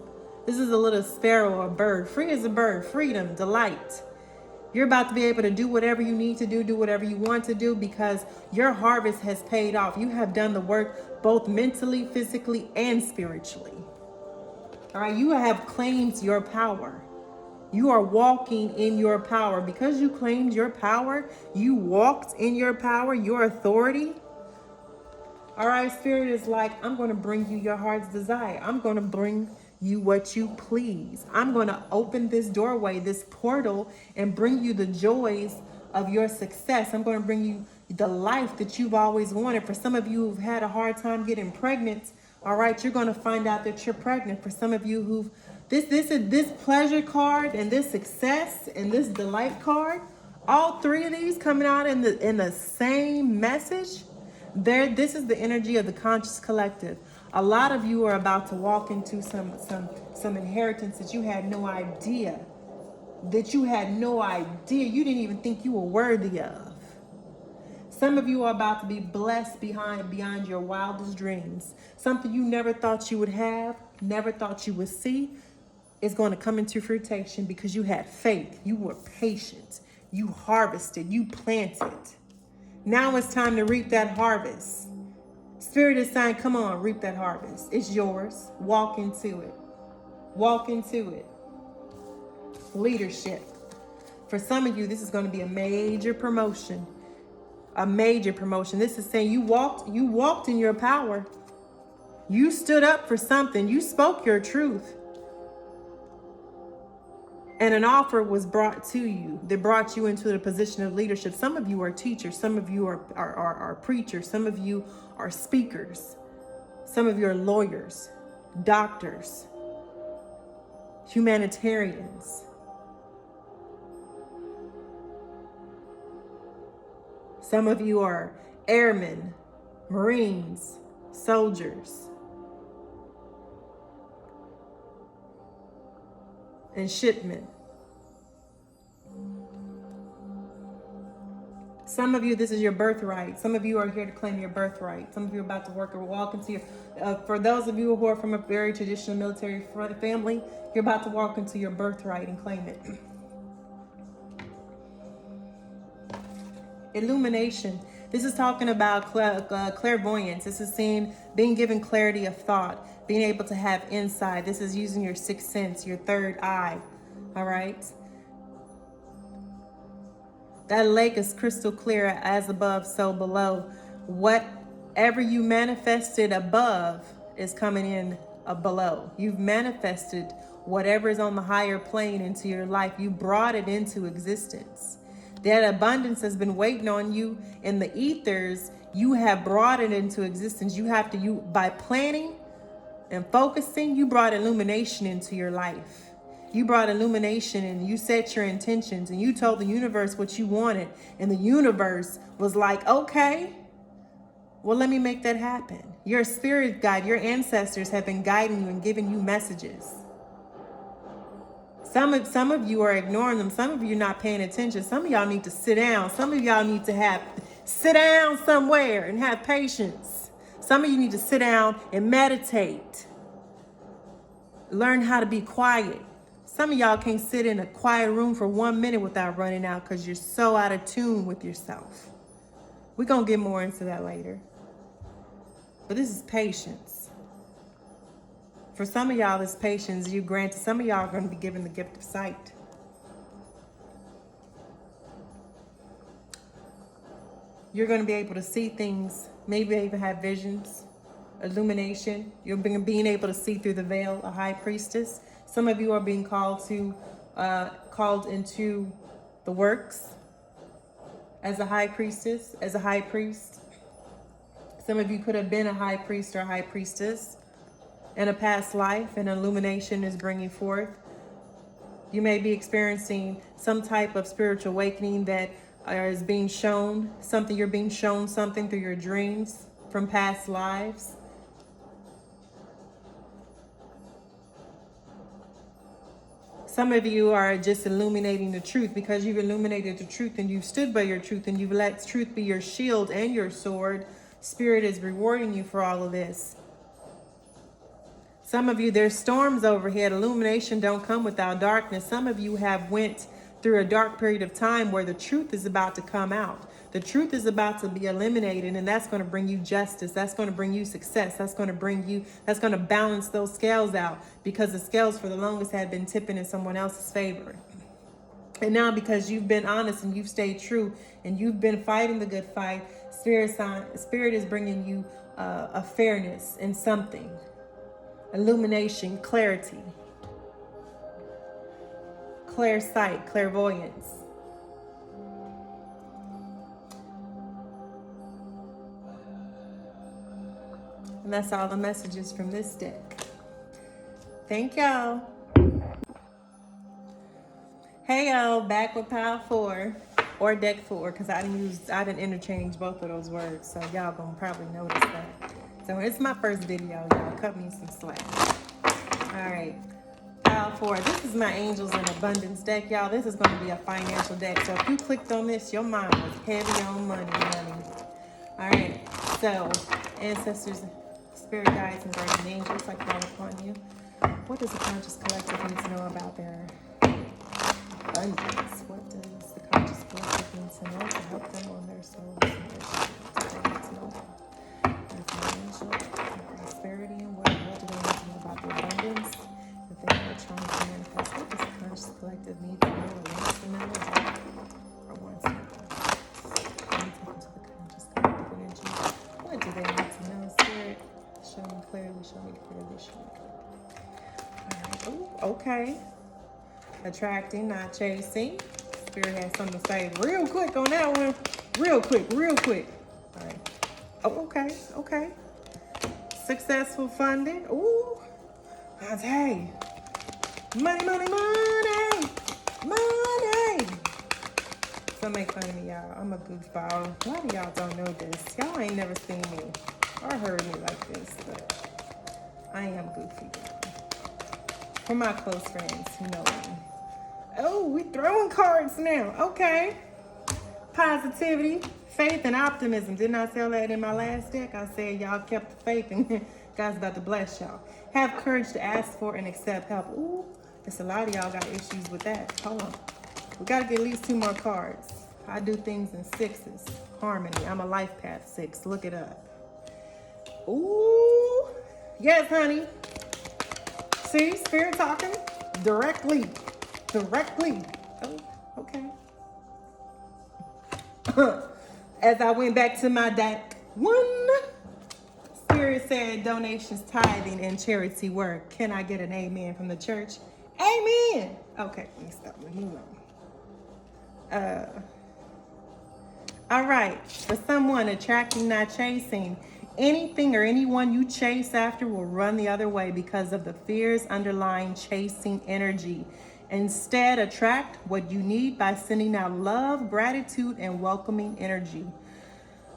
This is a little sparrow or bird. Free as a bird. Freedom, delight. You're about to be able to do whatever you need to do whatever you want to do because your harvest has paid off. You have done the work both mentally, physically, and spiritually. All right. You have claimed your power. You are walking in your power. Because you claimed your power, you walked in your power, your authority. All right, Spirit is like, I'm going to bring you your heart's desire. I'm going to bring you what you please. I'm going to open this doorway, this portal, and bring you the joys of your success. I'm going to bring you the life that you've always wanted. For some of you who've had a hard time getting pregnant, all right, you're going to find out that you're pregnant. For some of you who've this pleasure card and this success and this delight card, all three of these coming out in the same message. This is the energy of the conscious collective. A lot of you are about to walk into some inheritance that you had no idea. You didn't even think you were worthy of. Some of you are about to be blessed beyond your wildest dreams. Something you never thought you would have, never thought you would see, is going to come into fruition because you had faith. You were patient. You harvested. You planted. Now it's time to reap that harvest. Spirit is saying, come on, reap that harvest. It's yours. Walk into it. Walk into it. Leadership. For some of you, this is going to be a major promotion. A major promotion. This is saying you walked in your power. You stood up for something. You spoke your truth. And an offer was brought to you that brought you into the position of leadership. Some of you are teachers. Some of you are preachers. Some of you are speakers. Some of you are lawyers, doctors, humanitarians. Some of you are airmen, Marines, soldiers, and shipmen. some of you, this is your birthright. Some of you are here to claim your birthright. Some of you are about to walk into your, for those of you who are from a very traditional military family, you're about to walk into your birthright and claim it. Illumination. This is talking about clairvoyance. This is being given clarity of thought, being able to have insight. This is using your sixth sense, your third eye. All right. That lake is crystal clear, as above, so below. Whatever you manifested above is coming in below. You've manifested whatever is on the higher plane into your life. You brought it into existence. That abundance has been waiting on you in the ethers. You have brought it into existence. By planning and focusing, you brought illumination into your life. You brought illumination and you set your intentions and you told the universe what you wanted. And the universe was like, okay, well, let me make that happen. Your spirit guide, your ancestors have been guiding you and giving you messages. Some of you are ignoring them. Some of you are not paying attention. Some of y'all need to sit down. Some of y'all need to sit down somewhere and have patience. Some of you need to sit down and meditate. Learn how to be quiet. Some of y'all can't sit in a quiet room for 1 minute without running out because you're so out of tune with yourself. We're going to get more into that later. But this is patience. For some of y'all, this patience you granted. Some of y'all are going to be given the gift of sight. You're going to be able to see things, maybe even have visions, illumination. You're being able to see through the veil, a high priestess. Some of you are being called into the works as a high priestess, as a high priest. Some of you could have been a high priest or a high priestess in a past life, and illumination is bringing forth. You may be experiencing some type of spiritual awakening that is being shown, you're being shown something through your dreams from past lives. Some of you are just illuminating the truth because you've illuminated the truth and you've stood by your truth and you've let truth be your shield and your sword. Spirit is rewarding you for all of this. Some of you, there's storms overhead. Illumination don't come without darkness. Some of you have went through a dark period of time where the truth is about to come out. The truth is about to be eliminated, and that's going to bring you justice. That's going to bring you success. That's going to balance those scales out, because the scales for the longest had been tipping in someone else's favor. And now, because you've been honest and you've stayed true and you've been fighting the good fight, Spirit is bringing you a fairness in something. Illumination, clarity, clear sight, clairvoyance. And that's all the messages from this deck. Thank y'all. Hey y'all, back with pile 4 or deck 4, because I didn't interchange both of those words, so y'all gonna probably notice that. So it's my first video, y'all. Cut me some slack. All right, pile 4. This is my Angels in Abundance deck, y'all. This is gonna be a financial deck. So if you clicked on this, your mind was heavy on money. All right, so ancestors, spirit guides, and guardian angels, I call upon you. What does the conscious collective need to know about their abundance? What does the conscious collective need to know to help them on their souls and their spirits? What do they need to know about their financial prosperity, and what do they need to know about their abundance that they are trying to manifest? What does the conscious collective need to know or wants to know or wants to know? Let me take into the conscious collective energy. What do they need to know? Spirit, show me clearly, show me clearly, show me clearly. All right. Ooh, okay. Attracting, not chasing. Spirit has something to say real quick on that one. Real quick. All right. Oh, okay. Successful funding. Ooh. Hey. Money. Some make fun of me, y'all. I'm a goofball. A lot of y'all don't know this. Y'all ain't never seen me or heard me like this, but I am goofy. For my close friends who know me. Oh, we throwing cards now. Okay. Positivity, faith, and optimism. Didn't I tell that in my last deck? I said y'all kept the faith and God's about to bless y'all. Have courage to ask for and accept help. Ooh, there's a lot of y'all got issues with that. Hold on. We got to get at least 2 more cards. I do things in 6s. Harmony. I'm a life path 6. Look it up. Ooh. Yes, honey. See, Spirit talking directly. Directly. Oh, okay. As I went back to my deck, 1. Spirit said donations, tithing, and charity work. Can I get an amen from the church? Amen. Okay, let me stop. Let me move on. All right. For someone, attracting, not chasing. Anything or anyone you chase after will run the other way because of the fears underlying chasing energy. Instead, attract what you need by sending out love, gratitude, and welcoming energy.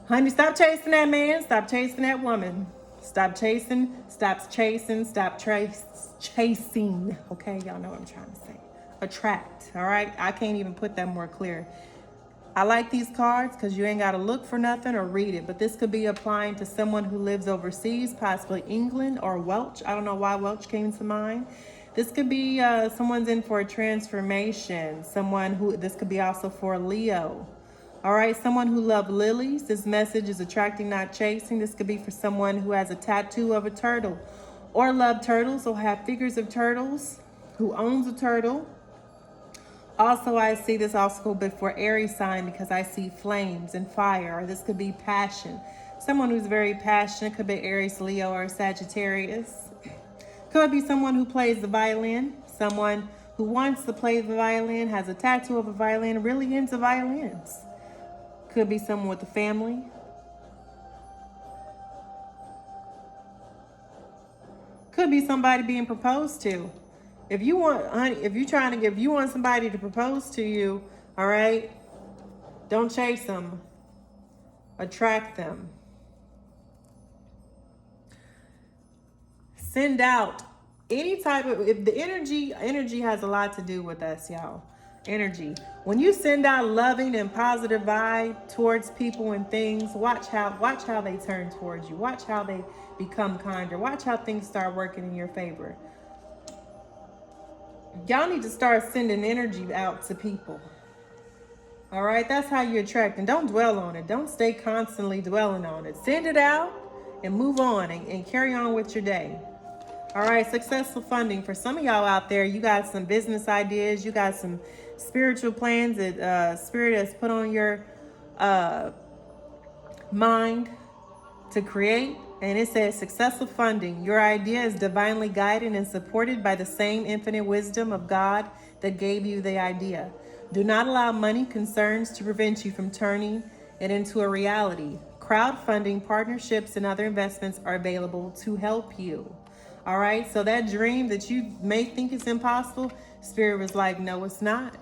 Honey, stop chasing that man. Stop chasing that woman. Stop chasing. Stop chasing. Stop chasing. Okay, y'all know what I'm trying to say. Attract. All right. I can't even put that more clear. I like these cards because you ain't got to look for nothing or read it. But this could be applying to someone who lives overseas, possibly England or Welsh. I don't know why Welsh came to mind. This could be someone's in for a transformation. This could be also for Leo. All right, someone who loves lilies. This message is attracting, not chasing. This could be for someone who has a tattoo of a turtle or love turtles or have figures of turtles, who owns a turtle. Also, I see this also before Aries sign because I see flames and fire. Or this could be passion. Someone who's very passionate. Could be Aries, Leo, or Sagittarius. Could be someone who plays the violin. Someone who wants to play the violin, has a tattoo of a violin, really into violins. Could be someone with a family. Could be somebody being proposed to. If you want, honey, if you want somebody to propose to you, all right, don't chase them. Attract them. Send out any type of, if the energy has a lot to do with us, y'all. Energy. When you send out loving and positive vibe towards people and things, watch how they turn towards you. Watch how they become kinder. Watch how things start working in your favor. Y'all need to start sending energy out to people. All right, that's how you attract. And don't dwell on it. Don't stay constantly dwelling on it. Send it out and move on and carry on with your day. All right, successful funding. For some of y'all out there, you got some business ideas. You got some spiritual plans that Spirit has put on your mind to create. And it says successful funding. Your idea is divinely guided and supported by the same infinite wisdom of God that gave you the idea. Do not allow money concerns to prevent you from turning it into a reality. Crowdfunding, partnerships, and other investments are available to help you. All right, so that dream that you may think is impossible, Spirit was like, no, it's not.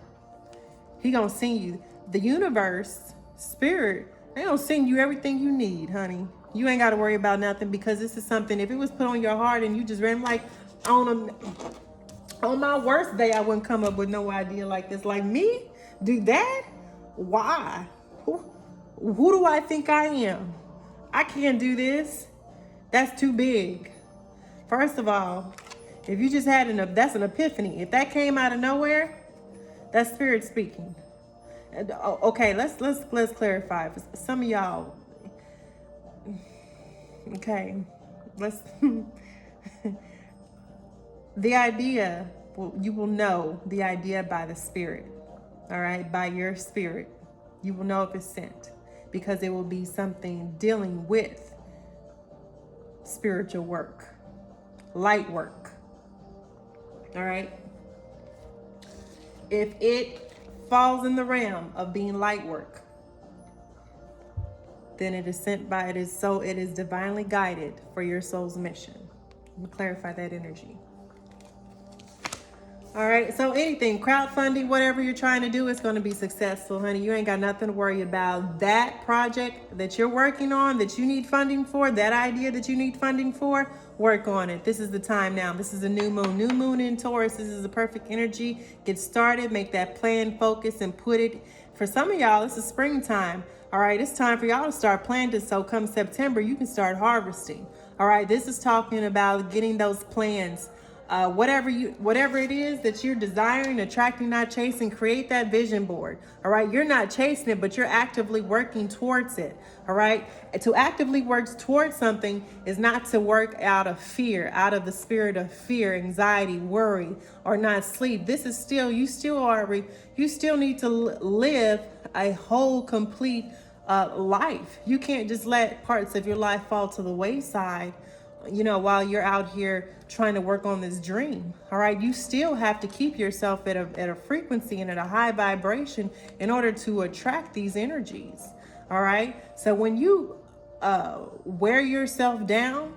He gonna send you, the universe, Spirit, they gonna send you everything you need, honey. You ain't got to worry about nothing because this is something, if it was put on your heart and you just ran like, on my worst day, I wouldn't come up with no idea like this. Like me? Do that? Why? Who do I think I am? I can't do this. That's too big. First of all, if you just had that's an epiphany. If that came out of nowhere, that's Spirit speaking. Okay, let's clarify. For some of y'all, okay, the idea, you will know the idea by the Spirit, all right, by your spirit. You will know if it's sent because it will be something dealing with spiritual work, light work, all right? If it falls in the realm of being light work, then it is sent by, it is divinely guided for your soul's mission. Let me clarify that energy. All right, so anything, crowdfunding, whatever you're trying to do, it's going to be successful, honey. You ain't got nothing to worry about. That project that you're working on, that you need funding for, that idea that you need funding for, work on it. This is the time now. This is a new moon in Taurus. This is the perfect energy. Get started, make that plan, focus, and put it for some of y'all, it's a springtime. All right, it's time for y'all to start planting. So come September, you can start harvesting. All right, this is talking about getting those plans. Whatever it is that you're desiring, attracting, not chasing, create that vision board. All right, you're not chasing it, but you're actively working towards it. All right, to actively work towards something is not to work out of fear, out of the spirit of fear, anxiety, worry, or not sleep. This is still, you still need to live a whole, complete life. You can't just let parts of your life fall to the wayside, you know, while you're out here trying to work on this dream. All right, you still have to keep yourself at a frequency and at a high vibration in order to attract these energies. All right, so when you wear yourself down,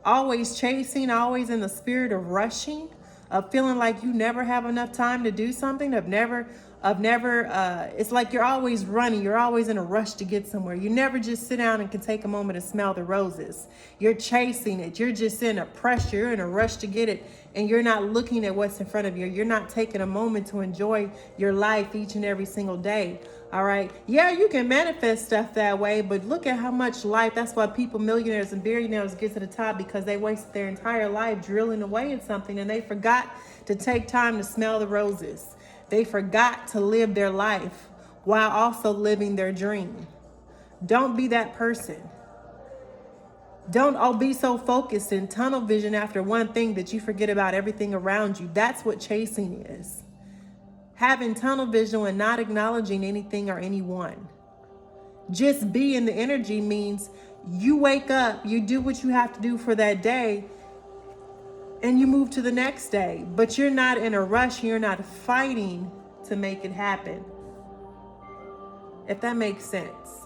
always chasing, always in the spirit of rushing, of feeling like you never have enough time to do something, it's like you're always running, you're always in a rush to get somewhere. You never just sit down and can take a moment to smell the roses. You're chasing it, you're just in a pressure, you're in a rush to get it, and you're not looking at what's in front of you. You're not taking a moment to enjoy your life each and every single day. All right. Yeah, you can manifest stuff that way, but look at how much life. That's why people, millionaires and billionaires, get to the top, because they wasted their entire life drilling away at something and they forgot to take time to smell the roses. They forgot to live their life while also living their dream. Don't be that person. Don't all be so focused in tunnel vision after one thing that you forget about everything around you. That's what chasing is. Having tunnel vision and not acknowledging anything or anyone. Just be in the energy means you wake up, you do what you have to do for that day, and you move to the next day. But you're not in a rush, you're not fighting to make it happen. If that makes sense.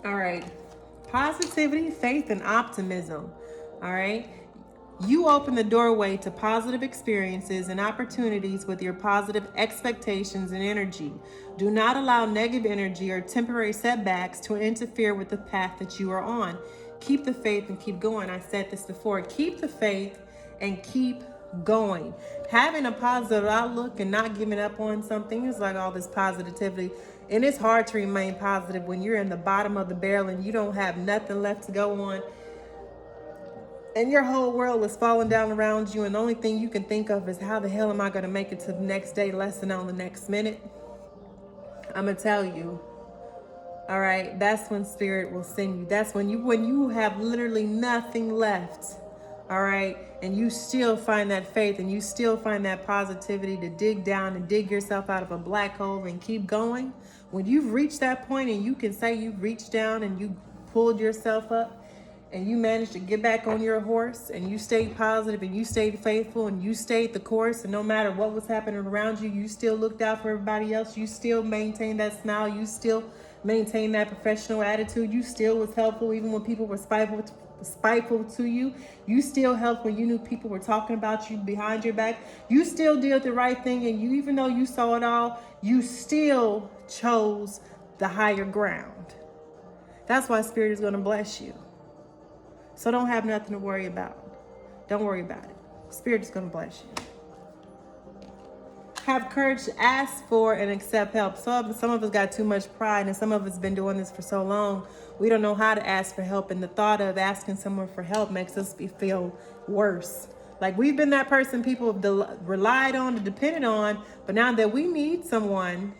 All right. Positivity, faith, and optimism. All right. You open the doorway to positive experiences and opportunities with your positive expectations and energy. Do not allow negative energy or temporary setbacks to interfere with the path that you are on. Keep the faith and keep going. I said this before. Keep the faith and keep going. Having a positive outlook and not giving up on something is like all this positivity. And it's hard to remain positive when you're in the bottom of the barrel and you don't have nothing left to go on. And your whole world is falling down around you, and the only thing you can think of is how the hell am I going to make it to the next day, less than on the next minute? I'm going to tell you. All right, that's when spirit will send you. That's when you have literally nothing left. All right, and you still find that faith and you still find that positivity to dig down and dig yourself out of a black hole and keep going. When you've reached that point and you can say you've reached down and you pulled yourself up, and you managed to get back on your horse and you stayed positive and you stayed faithful and you stayed the course, and no matter what was happening around you, you still looked out for everybody else. You still maintained that smile. You still maintained that professional attitude. You still was helpful even when people were spiteful to you. You still helped when you knew people were talking about you behind your back. You still did the right thing, and you, even though you saw it all, you still chose the higher ground. That's why Spirit is going to bless you. So don't have nothing to worry about. Don't worry about it. Spirit is going to bless you. Have courage to ask for and accept help. So some of us got too much pride, and some of us been doing this for so long, we don't know how to ask for help. And the thought of asking someone for help makes us feel worse. Like we've been that person people have relied on and depended on, but now that we need someone,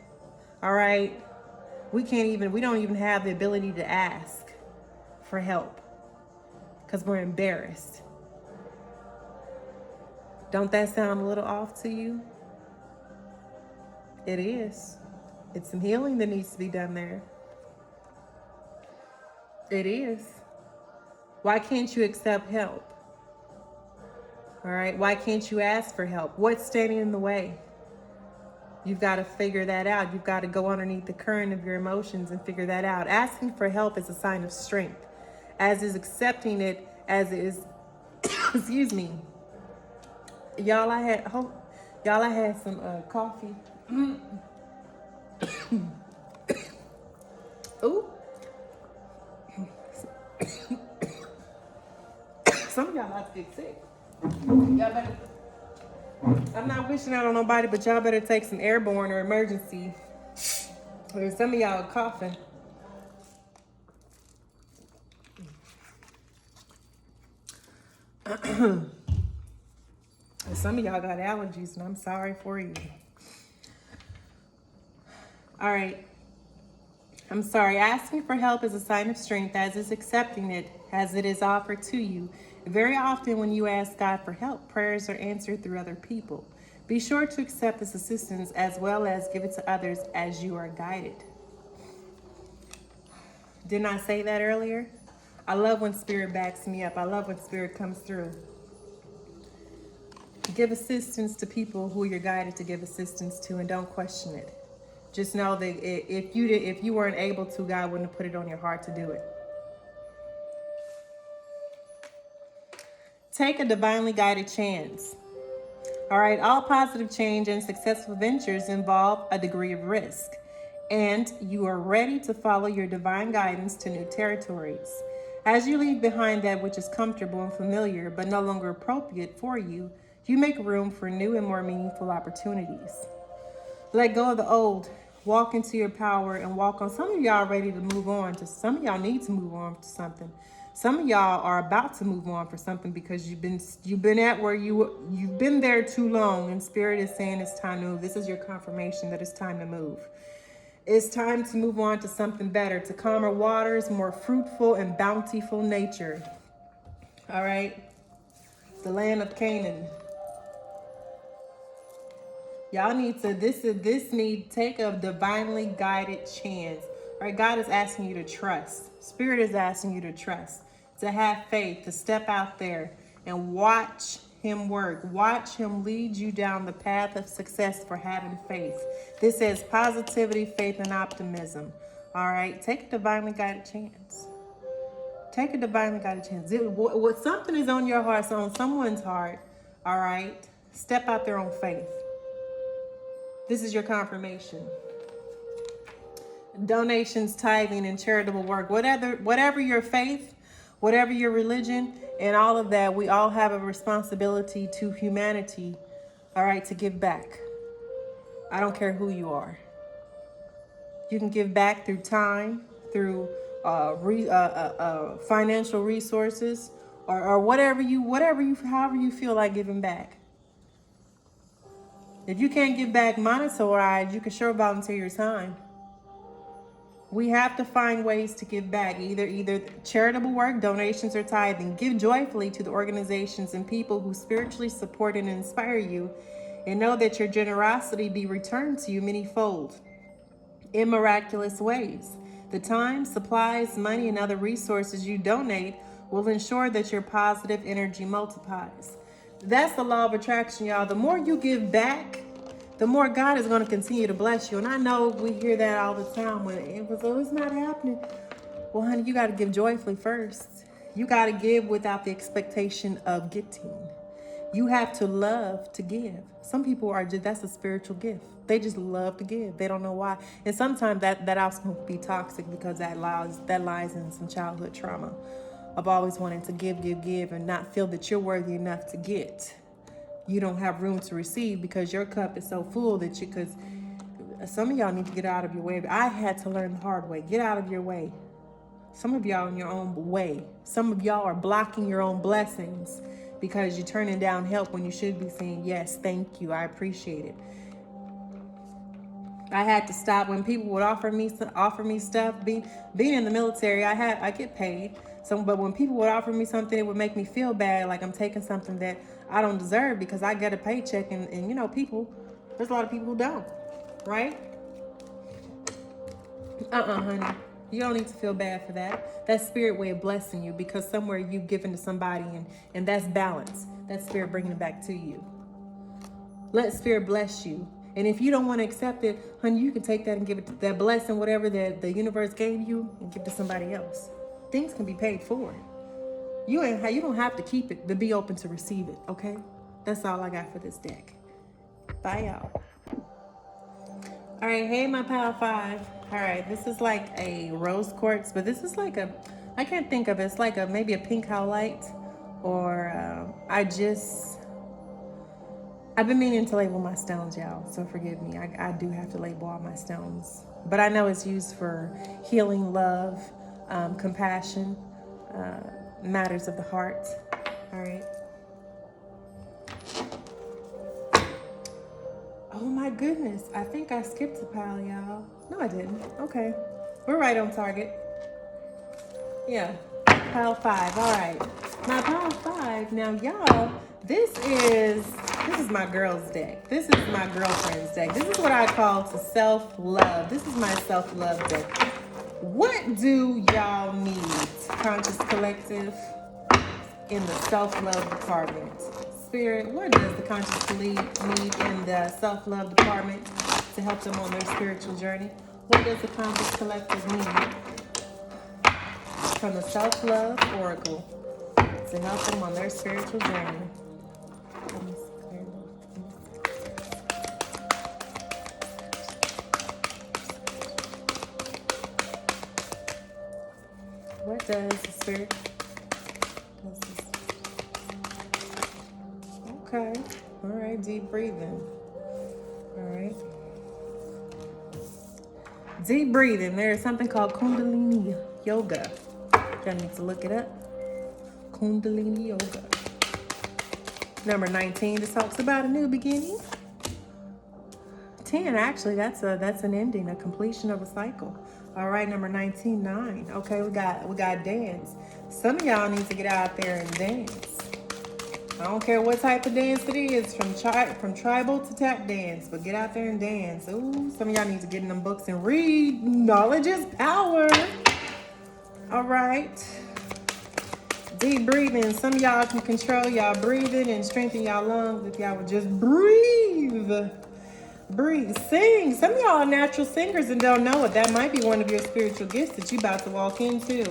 all right, we don't even have the ability to ask for help. Because we're embarrassed. Don't that sound a little off to you? It is. It's some healing that needs to be done there. It is. Why can't you accept help? All right. Why can't you ask for help? What's standing in the way? You've got to figure that out. You've got to go underneath the current of your emotions and figure that out. Asking for help is a sign of strength, as is accepting it, as is, excuse me. Y'all, I had some coffee. Ooh. Some of y'all about to get sick. Y'all better I'm not wishing out on nobody, but y'all better take some airborne or emergency. Or some of y'all are coughing. Some of y'all got allergies, and I'm sorry for you. All right. I'm sorry. Asking for help is a sign of strength, as is accepting it as it is offered to you. Very often when you ask God for help, prayers are answered through other people. Be sure to accept this assistance as well as give it to others as you are guided. Didn't I say that earlier? I love when Spirit backs me up. I love when Spirit comes through. Give assistance to people who you're guided to give assistance to, and don't question it. Just know that if you weren't able to, God wouldn't have put it on your heart to do it. Take a divinely guided chance. All right, all positive change and successful ventures involve a degree of risk, and you are ready to follow your divine guidance to new territories. As you leave behind that which is comfortable and familiar but no longer appropriate for you, you make room for new and more meaningful opportunities. Let go of the old, walk into your power, and walk on. Some of y'all are ready to move on. Some of y'all need to move on to something. Some of y'all are about to move on for something because you've been at where you've been there too long, and Spirit is saying it's time to move. This is your confirmation that it's time to move. It's time to move on to something better, to calmer waters, more fruitful and bountiful nature. All right, the land of Canaan. Y'all need to, take a divinely guided chance. All right, God is asking you to trust. Spirit is asking you to trust, to have faith, to step out there and watch him work. Watch him lead you down the path of success for having faith. This says positivity, faith, and optimism. All right, take a divinely guided chance. Take a divinely guided chance. What something is on your heart, so on someone's heart, all right, step out there on faith. This is your confirmation. Donations, tithing, and charitable work. Whatever your faith, whatever your religion, and all of that, we all have a responsibility to humanity, all right, to give back. I don't care who you are. You can give back through time, through financial resources, or however you feel like giving back. If you can't give back monetary, you can sure volunteer your time. We have to find ways to give back, either charitable work, donations, or tithing. Give joyfully to the organizations and people who spiritually support and inspire you, and know that your generosity be returned to you manyfold in miraculous ways. The time, supplies, money, and other resources you donate will ensure that your positive energy multiplies. That's the law of attraction, y'all. The more you give back, the more God is going to continue to bless you. And I know we hear that all the time when it's not happening. Well, honey, you got to give joyfully first. You got to give without the expectation of getting. You have to love to give. Some people that's a spiritual gift. They just love to give. They don't know why. And sometimes that also can be toxic because that lies in some childhood trauma of always wanting to give, and not feel that you're worthy enough to get. You don't have room to receive because your cup is so full because some of y'all need to get out of your way. I had to learn the hard way. Get out of your way. Some of y'all in your own way. Some of y'all are blocking your own blessings because you're turning down help when you should be saying, yes, thank you, I appreciate it. I had to stop when people would offer me stuff. Being in the military, I get paid. But when people would offer me something, it would make me feel bad, like I'm taking something that I don't deserve because I get a paycheck, and there's a lot of people who don't, right? Honey. You don't need to feel bad for that. That's Spirit way of blessing you because somewhere you've given to somebody and that's balance. That's Spirit bringing it back to you. Let Spirit bless you. And if you don't want to accept it, honey, you can take that and give it that blessing, whatever the universe gave you, and give it to somebody else. Things can be paid for. You don't have to keep it to be open to receive it, okay? That's all I got for this deck. Bye, y'all. All right, hey, my Power 5. All right, this is like a rose quartz, but this is like I can't think of it. It's like maybe a pink howlite, or I've been meaning to label my stones, y'all, so forgive me. I do have to label all my stones. But I know it's used for healing, love, compassion, matters of the heart. All right. Oh my goodness. I think I skipped a pile, y'all. No, I didn't. Okay. We're right on target. Yeah. Pile 5. All right. Now, pile 5. Now, y'all, this is my girl's deck. This is my girlfriend's deck. This is what I call to self-love. This is my self-love deck. What do y'all need, Conscious Collective, in the self-love department? Spirit, what does the Conscious Collective need in the self-love department to help them on their spiritual journey? What does the Conscious Collective need from the self-love oracle to help them on their spiritual journey? What does the spirit? Okay. All right. Deep breathing. All right. Deep breathing. There is something called Kundalini Yoga. I need to look it up. Kundalini Yoga. Number 19 just talks about a new beginning. 10, actually, that's an ending, a completion of a cycle. All right, number 19, 9. Okay, we got dance. Some of y'all need to get out there and dance. I don't care what type of dance it is, from tribal to tap dance, but get out there and dance. Ooh, some of y'all need to get in them books and read. Knowledge is power. All right. Deep breathing. Some of y'all can control y'all breathing and strengthen y'all lungs if y'all would just breathe. Breathe. Sing. Some of y'all are natural singers and don't know it. That might be one of your spiritual gifts that you about to walk into.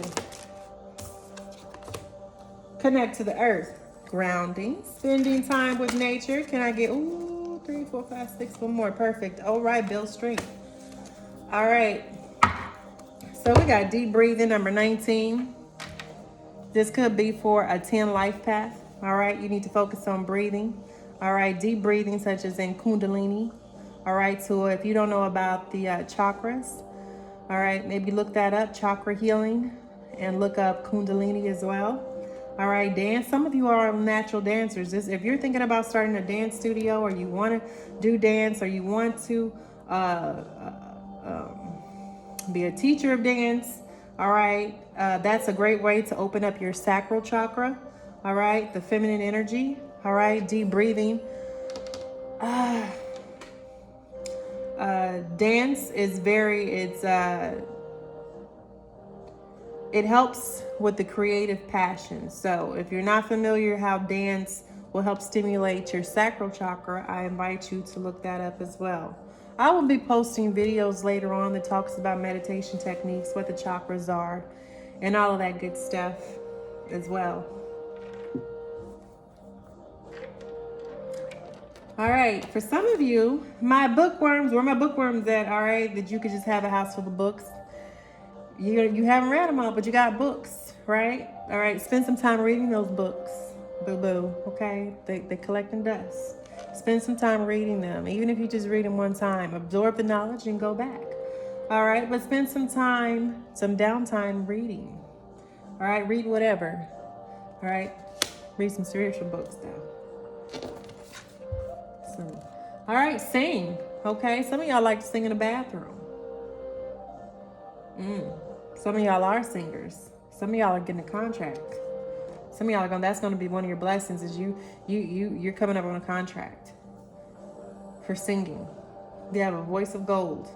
Connect to the earth. Grounding. Spending time with nature. Can I get 3, 4, 5, 6, one more? Perfect. All right, build strength. All right. So we got deep breathing, number 19. This could be for a 10 life path. All right, you need to focus on breathing. All right, deep breathing, such as in Kundalini. All right, so if you don't know about the chakras, all right, maybe look that up, chakra healing, and look up Kundalini as well. All right, dance. Some of you are natural dancers. If you're thinking about starting a dance studio, or you want to do dance, or you want to be a teacher of dance, all right, that's a great way to open up your sacral chakra. All right, the feminine energy. All right, deep breathing. Dance is it helps with the creative passion. So if you're not familiar how dance will help stimulate your sacral chakra, I invite you to look that up as well. I will be posting videos later on that talks about meditation techniques, what the chakras are, and all of that good stuff as well. All right, for some of you, my bookworms, where my bookworms at, all right, that you could just have a house full of books. You haven't read them all, but you got books, right? All right, spend some time reading those books, boo-boo, okay? They're collecting dust. Spend some time reading them, even if you just read them one time. Absorb the knowledge and go back. All right, but spend some time, some downtime reading. All right, read whatever. All right, read some spiritual books, though. So, all right, sing, okay? Some of y'all like to sing in the bathroom. Some of y'all are singers. Some of y'all are getting a contract. Some of y'all are that's gonna be one of your blessings, is you're coming up on a contract for singing. You have a voice of gold.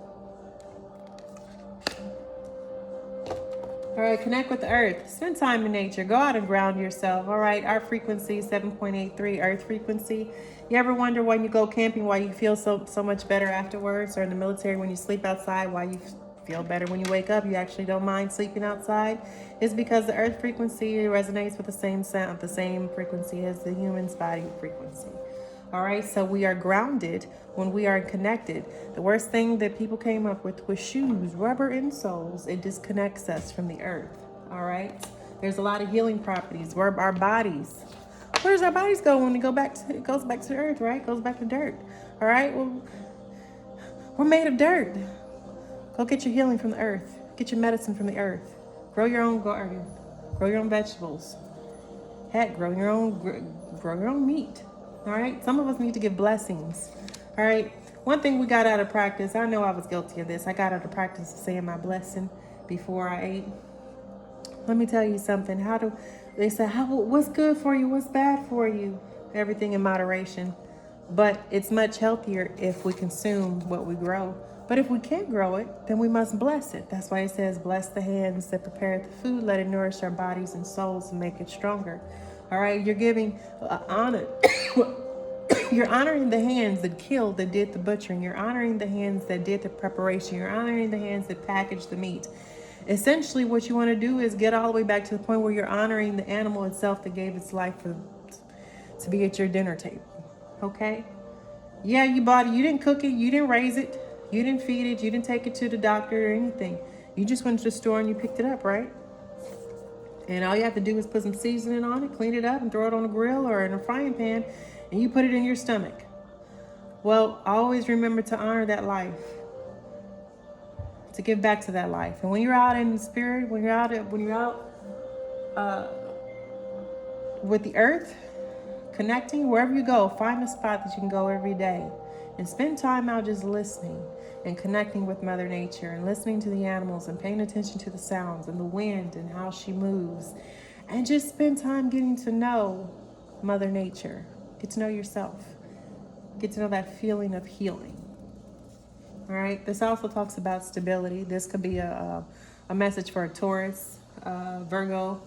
All right, connect with the earth. Spend time in nature. Go out and ground yourself. All right, our frequency, 7.83, earth frequency. You ever wonder when you go camping why you feel so much better afterwards, or in the military when you sleep outside why you feel better when you wake up? You actually don't mind sleeping outside. It's because the earth frequency resonates with the same sound, the same frequency as the human's body frequency. All right, so we are grounded when we are connected. The worst thing that people came up with was shoes, rubber insoles. It disconnects us from the earth. All right, there's a lot of healing properties where our bodies Where does our bodies go when it goes back to the earth, right? It goes back to dirt. All right. Well, we're made of dirt. Go get your healing from the earth. Get your medicine from the earth. Grow your own garden. Grow your own vegetables. Heck, grow your own meat. All right. Some of us need to give blessings. All right. One thing we got out of practice. I know I was guilty of this. I got out of practice of saying my blessing before I ate. Let me tell you something. They say, what's good for you? What's bad for you? Everything in moderation. But it's much healthier if we consume what we grow. But if we can't grow it, then we must bless it. That's why it says, bless the hands that prepare the food. Let it nourish our bodies and souls and make it stronger. All right. You're giving honor. You're honoring the hands that killed, that did the butchering. You're honoring the hands that did the preparation. You're honoring the hands that packaged the meat. Essentially, what you want to do is get all the way back to the point where you're honoring the animal itself that gave its life to be at your dinner table. Okay? Yeah, you bought it. You didn't cook it. You didn't raise it. You didn't feed it. You didn't take it to the doctor or anything. You just went to the store and you picked it up, right? And all you have to do is put some seasoning on it, clean it up, and throw it on a grill or in a frying pan, and you put it in your stomach. Well, always remember to honor that life. To give back to that life. And when you're out in the spirit, when you're out with the earth, connecting, wherever you go, find a spot that you can go every day and spend time out just listening and connecting with Mother Nature and listening to the animals and paying attention to the sounds and the wind and how she moves, and just spend time getting to know Mother Nature. Get to know yourself. Get to know that feeling of healing. All right. This also talks about stability. This could be a message for a Taurus, Virgo.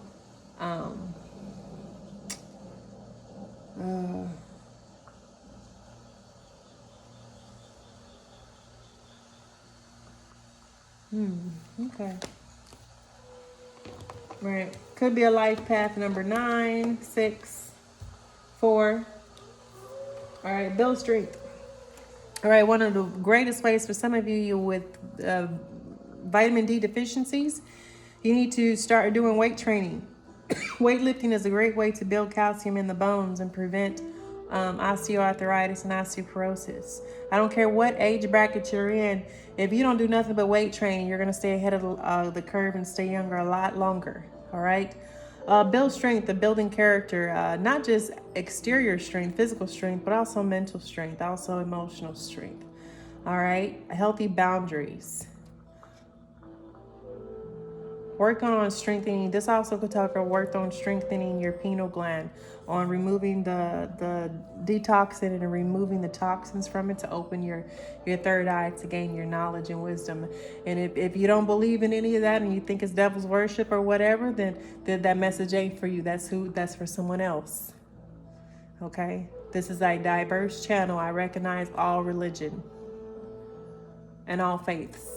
Okay. Right. Could be a life path number 9, 6, 4. All right. Build strength. All right, one of the greatest ways for some of you with vitamin D deficiencies, you need to start doing weight training. Weightlifting is a great way to build calcium in the bones and prevent osteoarthritis and osteoporosis. I don't care what age bracket you're in. If you don't do nothing but weight training, you're going to stay ahead of the curve and stay younger a lot longer. All right. Build strength, the building character, not just exterior strength, physical strength, but also mental strength, also emotional strength. All right. Healthy boundaries. Work on strengthening. This also could talk about work on strengthening your pineal gland, on removing the detoxin and removing the toxins from it to open your third eye to gain your knowledge and wisdom. And if you don't believe in any of that and you think it's devil's worship or whatever, then that message ain't for you. That's for someone else. Okay? This is a diverse channel. I recognize all religion and all faiths.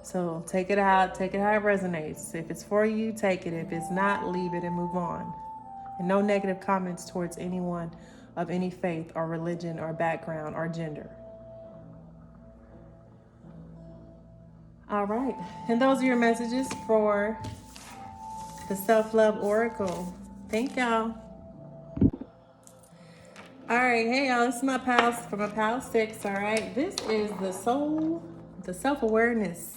So take it out, take it how it resonates. If it's for you, take it. If it's not, leave it and move on. And no negative comments towards anyone of any faith or religion or background or gender. All right. And those are your messages for the Self-Love Oracle. Thank y'all. All right. Hey, y'all. This is my pals for my pal 6. All right. This is the self-awareness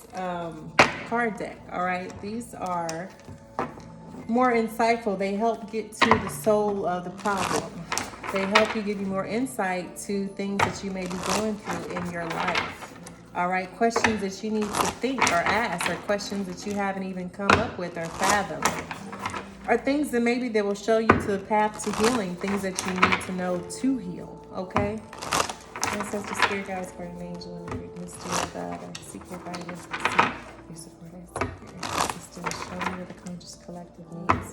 card deck. All right. These are more insightful. They help get to the soul of the problem. They help you, give you more insight to things that you may be going through in your life. All right. Questions that you need to think or ask, or questions that you haven't even come up with or fathomed, or things that maybe they will show you to the path to healing, things that you need to know to heal. Okay. Ancestor, spirit guides, guardian angel, and the great mystery of God, I seek your guidance, I seek your support, I seek your assistance. Show me where the conscious collective needs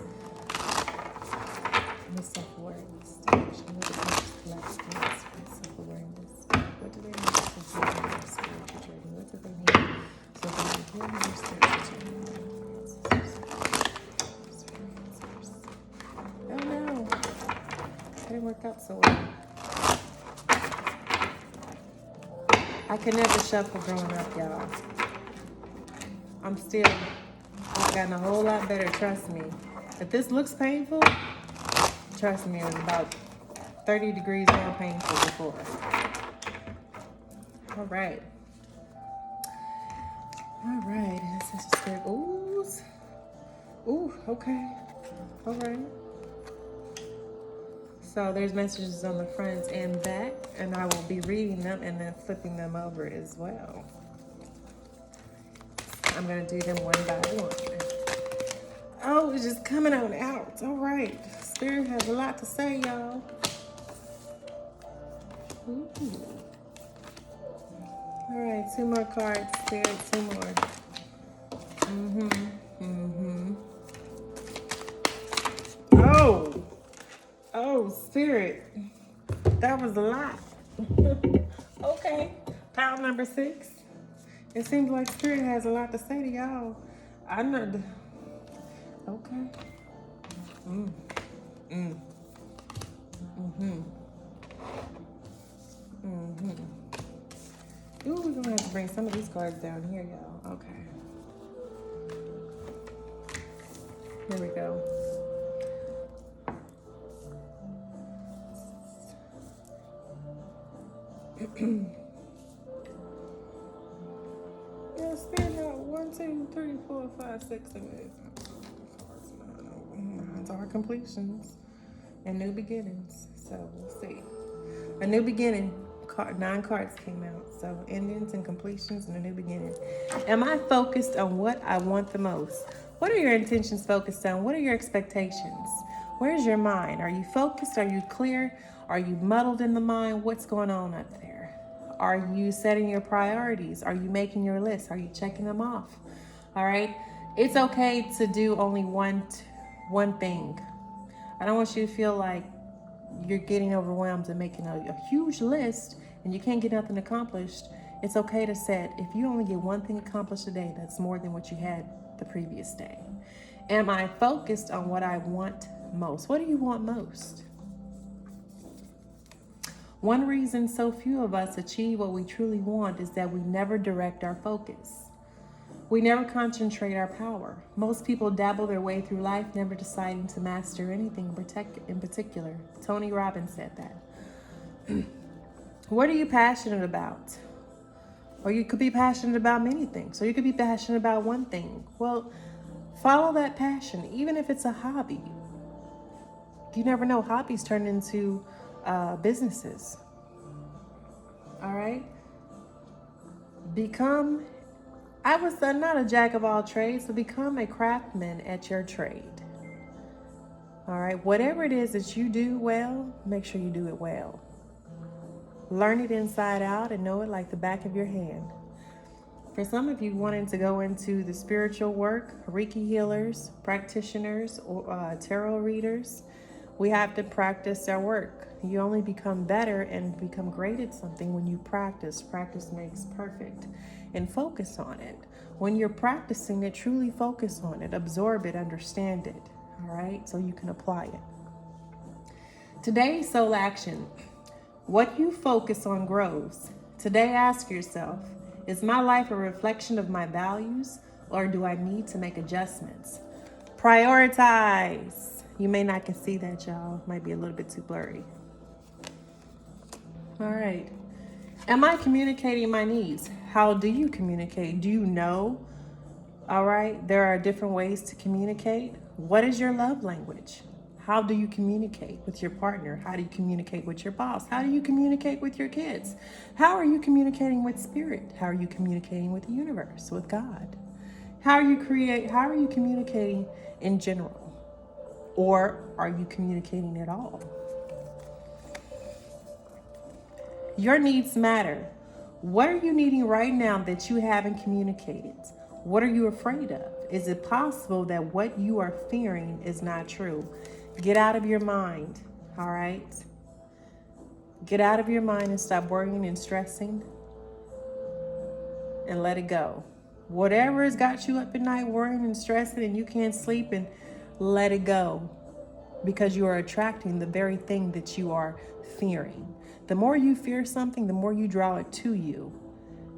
and the self-awareness. Show me the conscious collective needs and self-awareness. What do they need to heal in their spiritual journey? What do they need so they can heal in their spiritual journey? Oh no, that didn't work out so well. I could never shuffle growing up, y'all. I've gotten a whole lot better, trust me. If this looks painful, Trust me, it was about 30 degrees more painful before. All right. All right. This is just ooh. Ooh, okay. All right. So there's messages on the front and back, and I will be reading them and then flipping them over as well. I'm going to do them one by one. Oh, it's just coming on out. All right. Spirit has a lot to say, y'all. Ooh. All right, 2 more cards, Spirit, 2 more. Oh, Spirit. That was a lot. Okay. Pile number 6. It seems like Spirit has a lot to say to y'all. I know. Okay. Ooh, we're gonna have to bring some of these cards down here, y'all. Okay. Here we go. Yeah, Spirit got 1, 2, 3, 4, 5, 6, 7, 8, 9 are completions and new beginnings. So we'll see. A new beginning. 9 cards came out. So endings and completions and a new beginning. Am I focused on what I want the most? What are your intentions focused on? What are your expectations? Where's your mind? Are you focused? Are you clear? Are you muddled in the mind? What's going on up there? Are you setting your priorities? Are you making your list? Are you checking them off? All right. It's okay to do only one thing. I don't want you to feel like you're getting overwhelmed and making a huge list and you can't get nothing accomplished. It's okay to set, if you only get one thing accomplished a day, that's more than what you had the previous day. Am I focused on what I want most? What do you want most? One reason so few of us achieve what we truly want is that we never direct our focus. We never concentrate our power. Most people dabble their way through life, never deciding to master anything in particular. Tony Robbins said that. What are you passionate about? Or you could be passionate about many things. Or you could be passionate about one thing. Well, follow that passion, even if it's a hobby. You never know. Hobbies turn into businesses. All right? I was not a jack of all trades, but become a craftsman at your trade. All right? Whatever it is that you do well, make sure you do it well. Learn it inside out and know it like the back of your hand. For some of you wanting to go into the spiritual work, Reiki healers, practitioners, or tarot readers, we have to practice our work. You only become better and become great at something when you practice. Practice makes perfect. And focus on it. When you're practicing it, truly focus on it. Absorb it, understand it. All right? So you can apply it. Today's soul action. What you focus on grows. Today, ask yourself, is my life a reflection of my values, or do I need to make adjustments? Prioritize. You may not can see that, y'all. Might be a little bit too blurry. All right. Am I communicating my needs? How do you communicate? Do you know? All right. There are different ways to communicate. What is your love language? How do you communicate with your partner? How do you communicate with your boss? How do you communicate with your kids? How are you communicating with spirit? How are you communicating with the universe, with God? How are you communicating in general? Or are you communicating at all? Your needs matter. What are you needing right now that you haven't communicated? What are you afraid of? Is it possible that what you are fearing is not true? Get out of your mind, all right? Get out of your mind and stop worrying and stressing and let it go. Whatever has got you up at night worrying and stressing and you can't sleep, and let it go, because you are attracting the very thing that you are fearing. The more you fear something, the more you draw it to you.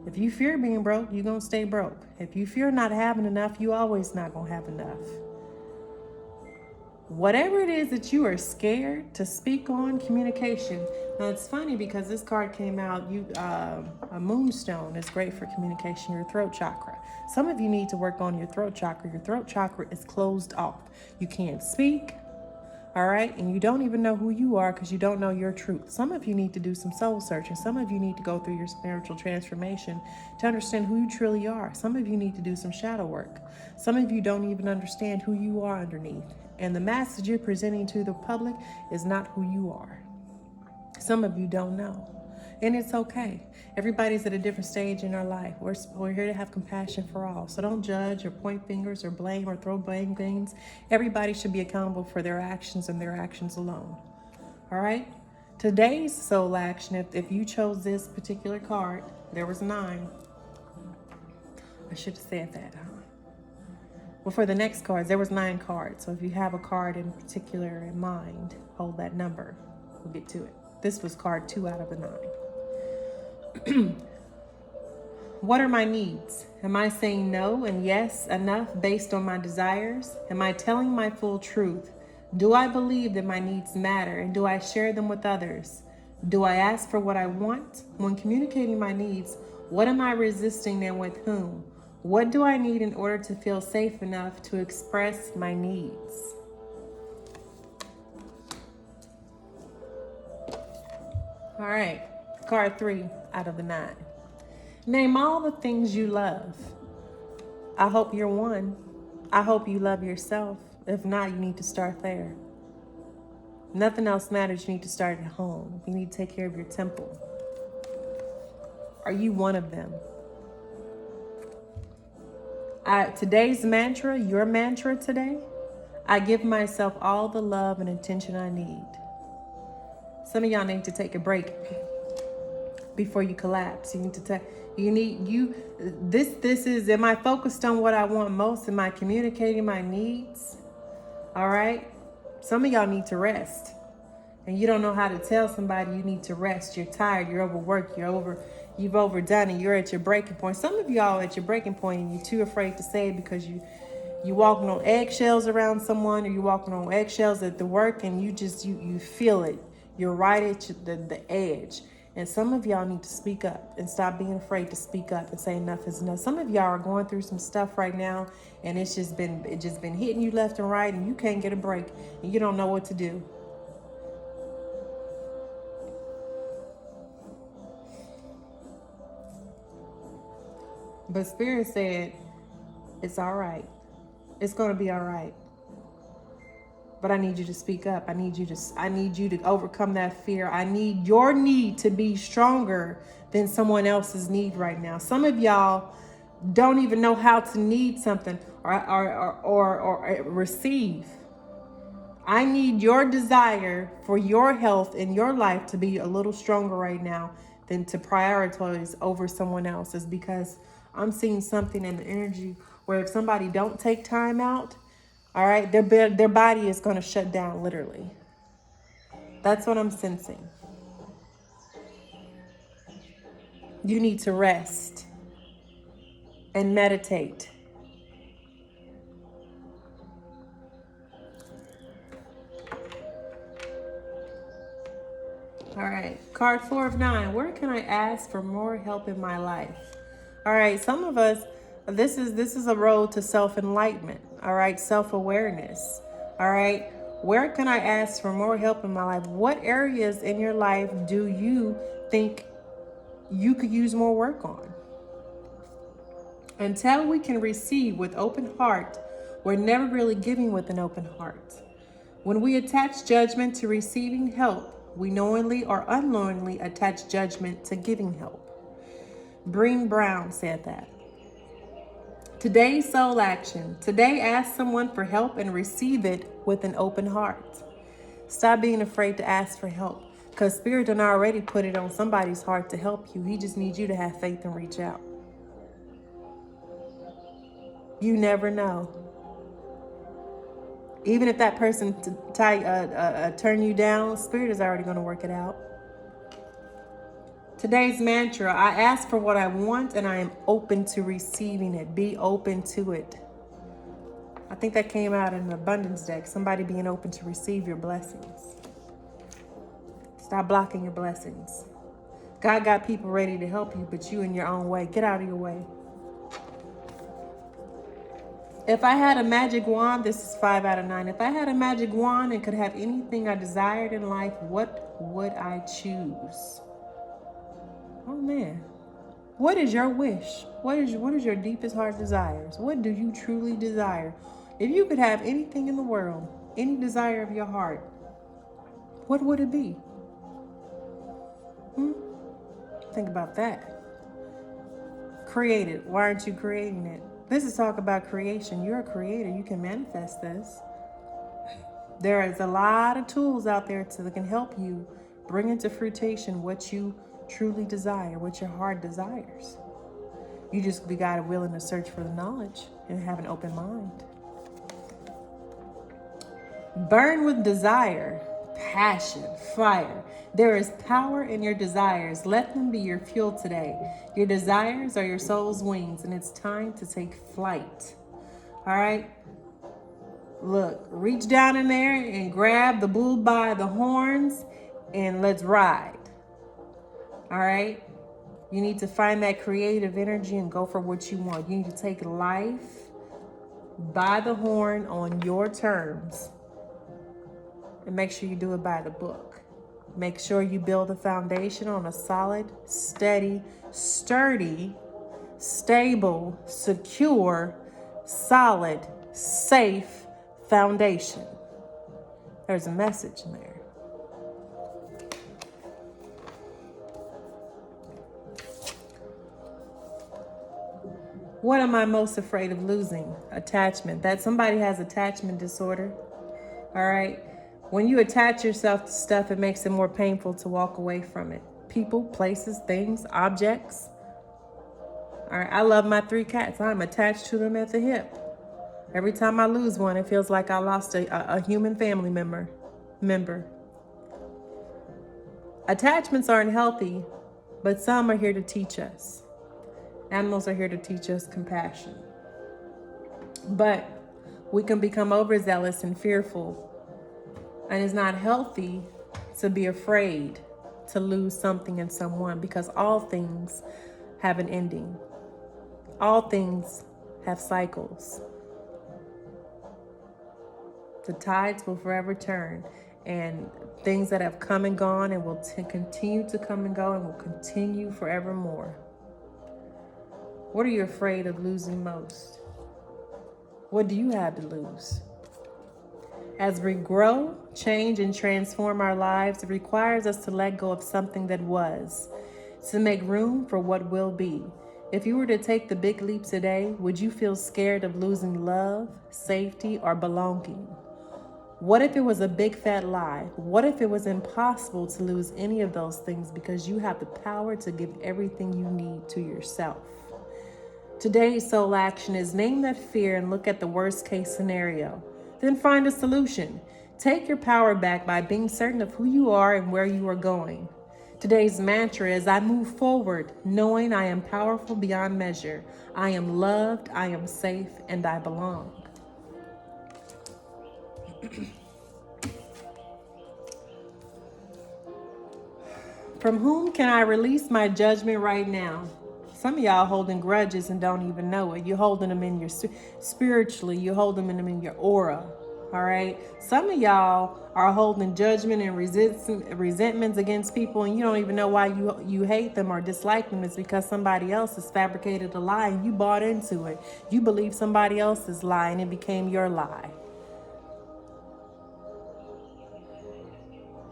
If you fear being broke, you're going to stay broke. If you fear not having enough, you always not going to have enough. Whatever it is that you are scared to speak on, communication. Now it's funny because this card came out, a moonstone is great for communication, your throat chakra. Some of you need to work on your throat chakra. Your throat chakra is closed off. You can't speak, all right? And you don't even know who you are because you don't know your truth. Some of you need to do some soul searching. Some of you need to go through your spiritual transformation to understand who you truly are. Some of you need to do some shadow work. Some of you don't even understand who you are underneath. And the message you're presenting to the public is not who you are. Some of you don't know. And it's okay. Everybody's at a different stage in our life. We're here to have compassion for all. So don't judge or point fingers or blame or throw blame games. Everybody should be accountable for their actions and their actions alone. All right? Today's soul action, if you chose this particular card, there was 9. I should have said that, huh? Well, for the next cards, there was 9 cards. So if you have a card in particular in mind, hold that number. We'll get to it. This was card 2 out of the 9. What are my needs? Am I saying no and yes enough based on my desires? Am I telling my full truth? Do I believe that my needs matter and do I share them with others? Do I ask for what I want? When communicating my needs, what am I resisting and with whom? What do I need in order to feel safe enough to express my needs? All right, card 3 out of the 9. Name all the things you love. I hope you're one. I hope you love yourself. If not, you need to start there. Nothing else matters. You need to start at home. You need to take care of your temple. Are you one of them? Today's mantra, your mantra today, I give myself all the love and attention I need. Some of y'all need to take a break before you collapse. You need to take, this is, am I focused on what I want most? Am I communicating my needs? All right. Some of y'all need to rest and you don't know how to tell somebody you need to rest. You're tired, you're overworked, you've overdone it. You're at your breaking point. Some of y'all at your breaking point and you're too afraid to say it because you walking on eggshells around someone or you're walking on eggshells at the work and you feel it. You're right at the edge. And some of y'all need to speak up and stop being afraid to speak up and say enough is enough. Some of y'all are going through some stuff right now and it's just been hitting you left and right and you can't get a break and you don't know what to do. But Spirit said, it's all right. It's going to be all right. But I need you to speak up. I need you to overcome that fear. I need your need to be stronger than someone else's need right now. Some of y'all don't even know how to need something or receive. I need your desire for your health in your life to be a little stronger right now than to prioritize over someone else's, because I'm seeing something in the energy where if somebody don't take time out, all right, their body is going to shut down, literally. That's what I'm sensing. You need to rest and meditate. All right, card 4 of 9. Where can I ask for more help in my life? All right, some of us, this is a road to self-enlightenment. All right, self-awareness. All right, where can I ask for more help in my life? What areas in your life do you think you could use more work on? Until we can receive with open heart, we're never really giving with an open heart. When we attach judgment to receiving help, we knowingly or unknowingly attach judgment to giving help. Brené Brown said that. Today's soul action. Today, ask someone for help and receive it with an open heart. Stop being afraid to ask for help, because Spirit done already put it on somebody's heart to help you. He just needs you to have faith and reach out. You never know. Even if that person turn you down, Spirit is already going to work it out. Today's mantra, I ask for what I want and I am open to receiving it. Be open to it. I think that came out in the abundance deck. Somebody being open to receive your blessings. Stop blocking your blessings. God got people ready to help you, but you in your own way. Get out of your way. If I had a magic wand, this is 5 out of 9. If I had a magic wand and could have anything I desired in life, what would I choose? Oh man. What is your wish? What is your deepest heart desires? What do you truly desire? If you could have anything in the world, any desire of your heart, what would it be? Think about that. Create it. Why aren't you creating it? This is talk about creation. You're a creator. You can manifest this. There is a lot of tools out there that can help you bring into fruition what you truly desire, what your heart desires. You just got to be willing to search for the knowledge and have an open mind. Burn with desire, passion, fire. There is power in your desires. Let them be your fuel today. Your desires are your soul's wings, and it's time to take flight. All right? Look, reach down in there and grab the bull by the horns and let's ride. All right? You need to find that creative energy and go for what you want. You need to take life by the horn on your terms. And make sure you do it by the book. Make sure you build a foundation on a solid, steady, sturdy, stable, secure, solid, safe foundation. There's a message in there. What am I most afraid of losing? Attachment. That somebody has attachment disorder. All right. When you attach yourself to stuff, it makes it more painful to walk away from it. People, places, things, objects. All right. I love my 3 cats. I'm attached to them at the hip. Every time I lose one, it feels like I lost a human family member. Attachments aren't healthy, but some are here to teach us. Animals are here to teach us compassion. But we can become overzealous and fearful. And it's not healthy to be afraid to lose something and someone, because all things have an ending. All things have cycles. The tides will forever turn, and things that have come and gone and will continue to come and go and will continue forevermore. What are you afraid of losing most? What do you have to lose? As we grow, change, and transform our lives, it requires us to let go of something that was, to make room for what will be. If you were to take the big leap today, would you feel scared of losing love, safety, or belonging? What if it was a big fat lie? What if it was impossible to lose any of those things because you have the power to give everything you need to yourself? Today's soul action is name that fear and look at the worst case scenario. Then find a solution. Take your power back by being certain of who you are and where you are going. Today's mantra is I move forward knowing I am powerful beyond measure. I am loved, I am safe, and I belong. From whom can I release my judgment right now? Some of y'all holding grudges and don't even know it. You're holding them in your spiritually. You're holding them in your aura. All right. Some of y'all are holding judgment and resentments against people, and you don't even know why you hate them or dislike them. It's because somebody else has fabricated a lie and you bought into it. You believe somebody else's lie and it became your lie.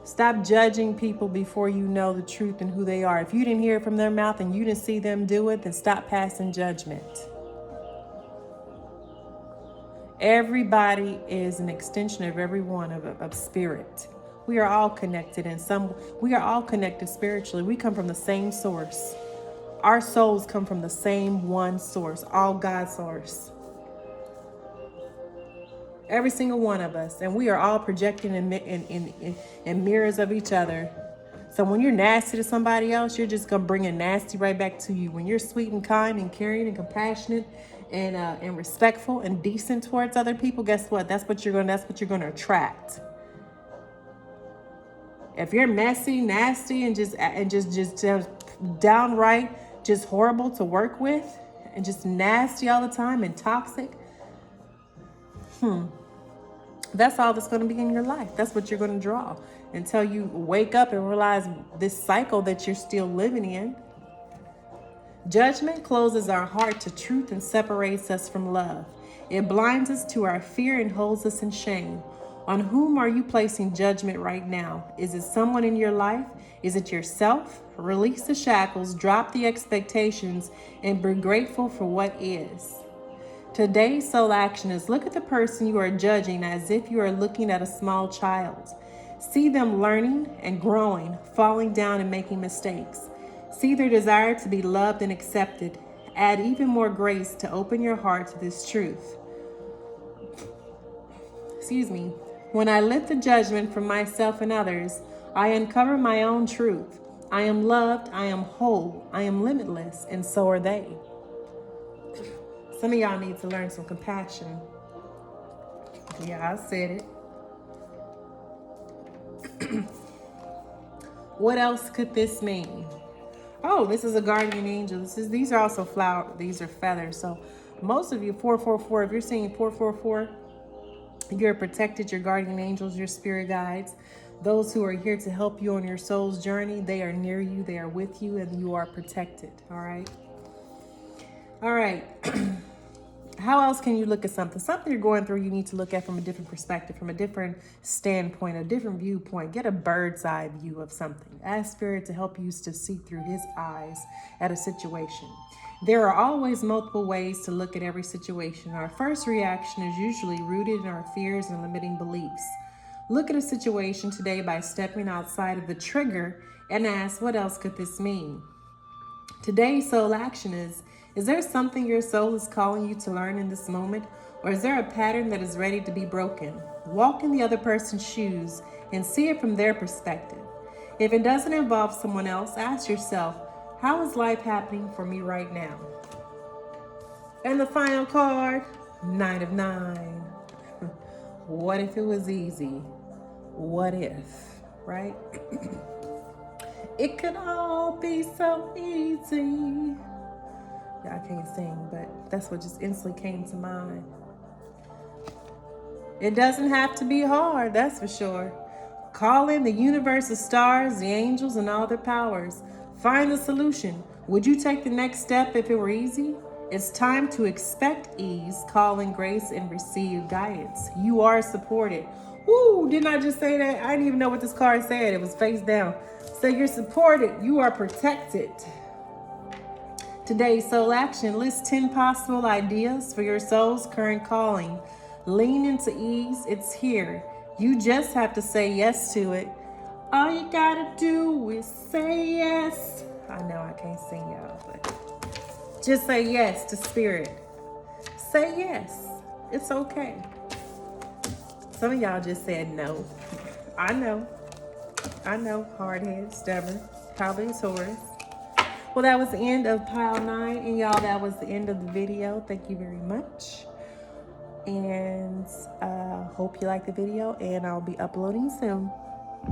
Stop judging people before you know the truth and who they are. If you didn't hear it from their mouth and you didn't see them do it, then stop passing judgment. Everybody is an extension of everyone of spirit. We are all connected we are all connected spiritually. We come from the same source. Our souls come from the same one source, all God source. Every single one of us. And we are all projecting in mirrors of each other. So when you're nasty to somebody else, you're just going to bring it nasty right back to you. When you're sweet and kind and caring and compassionate and respectful and decent towards other people, guess what? That's what you're gonna attract. If you're messy, nasty, and just downright just horrible to work with, and just nasty all the time and toxic, that's all that's going to be in your life. That's what you're going to draw until you wake up and realize this cycle that you're still living in. Judgment closes our heart to truth and separates us from love. It blinds us to our fear and holds us in shame. On whom are you placing judgment right now? Is it someone in your life? Is it yourself? Release the shackles, drop the expectations, and be grateful for what is. Today's soul action is look at the person you are judging as if you are looking at a small child. See them learning and growing, falling down and making mistakes. See their desire to be loved and accepted. Add even more grace to open your heart to this truth. When I lift the judgment from myself and others, I uncover my own truth. I am loved, I am whole, I am limitless, and so are they. Some of y'all need to learn some compassion. Yeah, I said it. What else could this mean? Oh, this is a guardian angel. These are also these are feathers. So most of you, 444, if you're seeing 444, you're protected, your guardian angels, your spirit guides, those who are here to help you on your soul's journey, they are near you, they are with you, and you are protected. All right. All right. How else can you look at something? Something you're going through, you need to look at from a different perspective, from a different standpoint, a different viewpoint. Get a bird's eye view of something. Ask Spirit to help you to see through his eyes at a situation. There are always multiple ways to look at every situation. Our first reaction is usually rooted in our fears and limiting beliefs. Look at a situation today by stepping outside of the trigger and ask, what else could this mean? Today's soul action is there something your soul is calling you to learn in this moment? Or is there a pattern that is ready to be broken? Walk in the other person's shoes and see it from their perspective. If it doesn't involve someone else, ask yourself, how is life happening for me right now? And the final card, Knight of Nine. What if it was easy? What if, right? It could all be so easy. Yeah, I can't sing, but that's what just instantly came to mind. It doesn't have to be hard, that's for sure. Call in the universe, the stars, the angels, and all their powers. Find the solution. Would you take the next step if it were easy? It's time to expect ease, call in grace, and receive guidance. You are supported. Woo, didn't I just say that? I didn't even know what this card said. It was face down. So you're supported. You are protected. Today's soul action lists 10 possible ideas for your soul's current calling. Lean into ease. It's here. You just have to say yes to it. All you gotta do is say yes. I know I can't sing, y'all, but just say yes to spirit. Say yes. It's okay. Some of y'all just said no. I know. Hard-headed, stubborn, probably a Taurus. Well, that was the end of pile 9, and y'all, that was the end of the video. Thank you very much, and hope you liked the video, and I'll be uploading soon.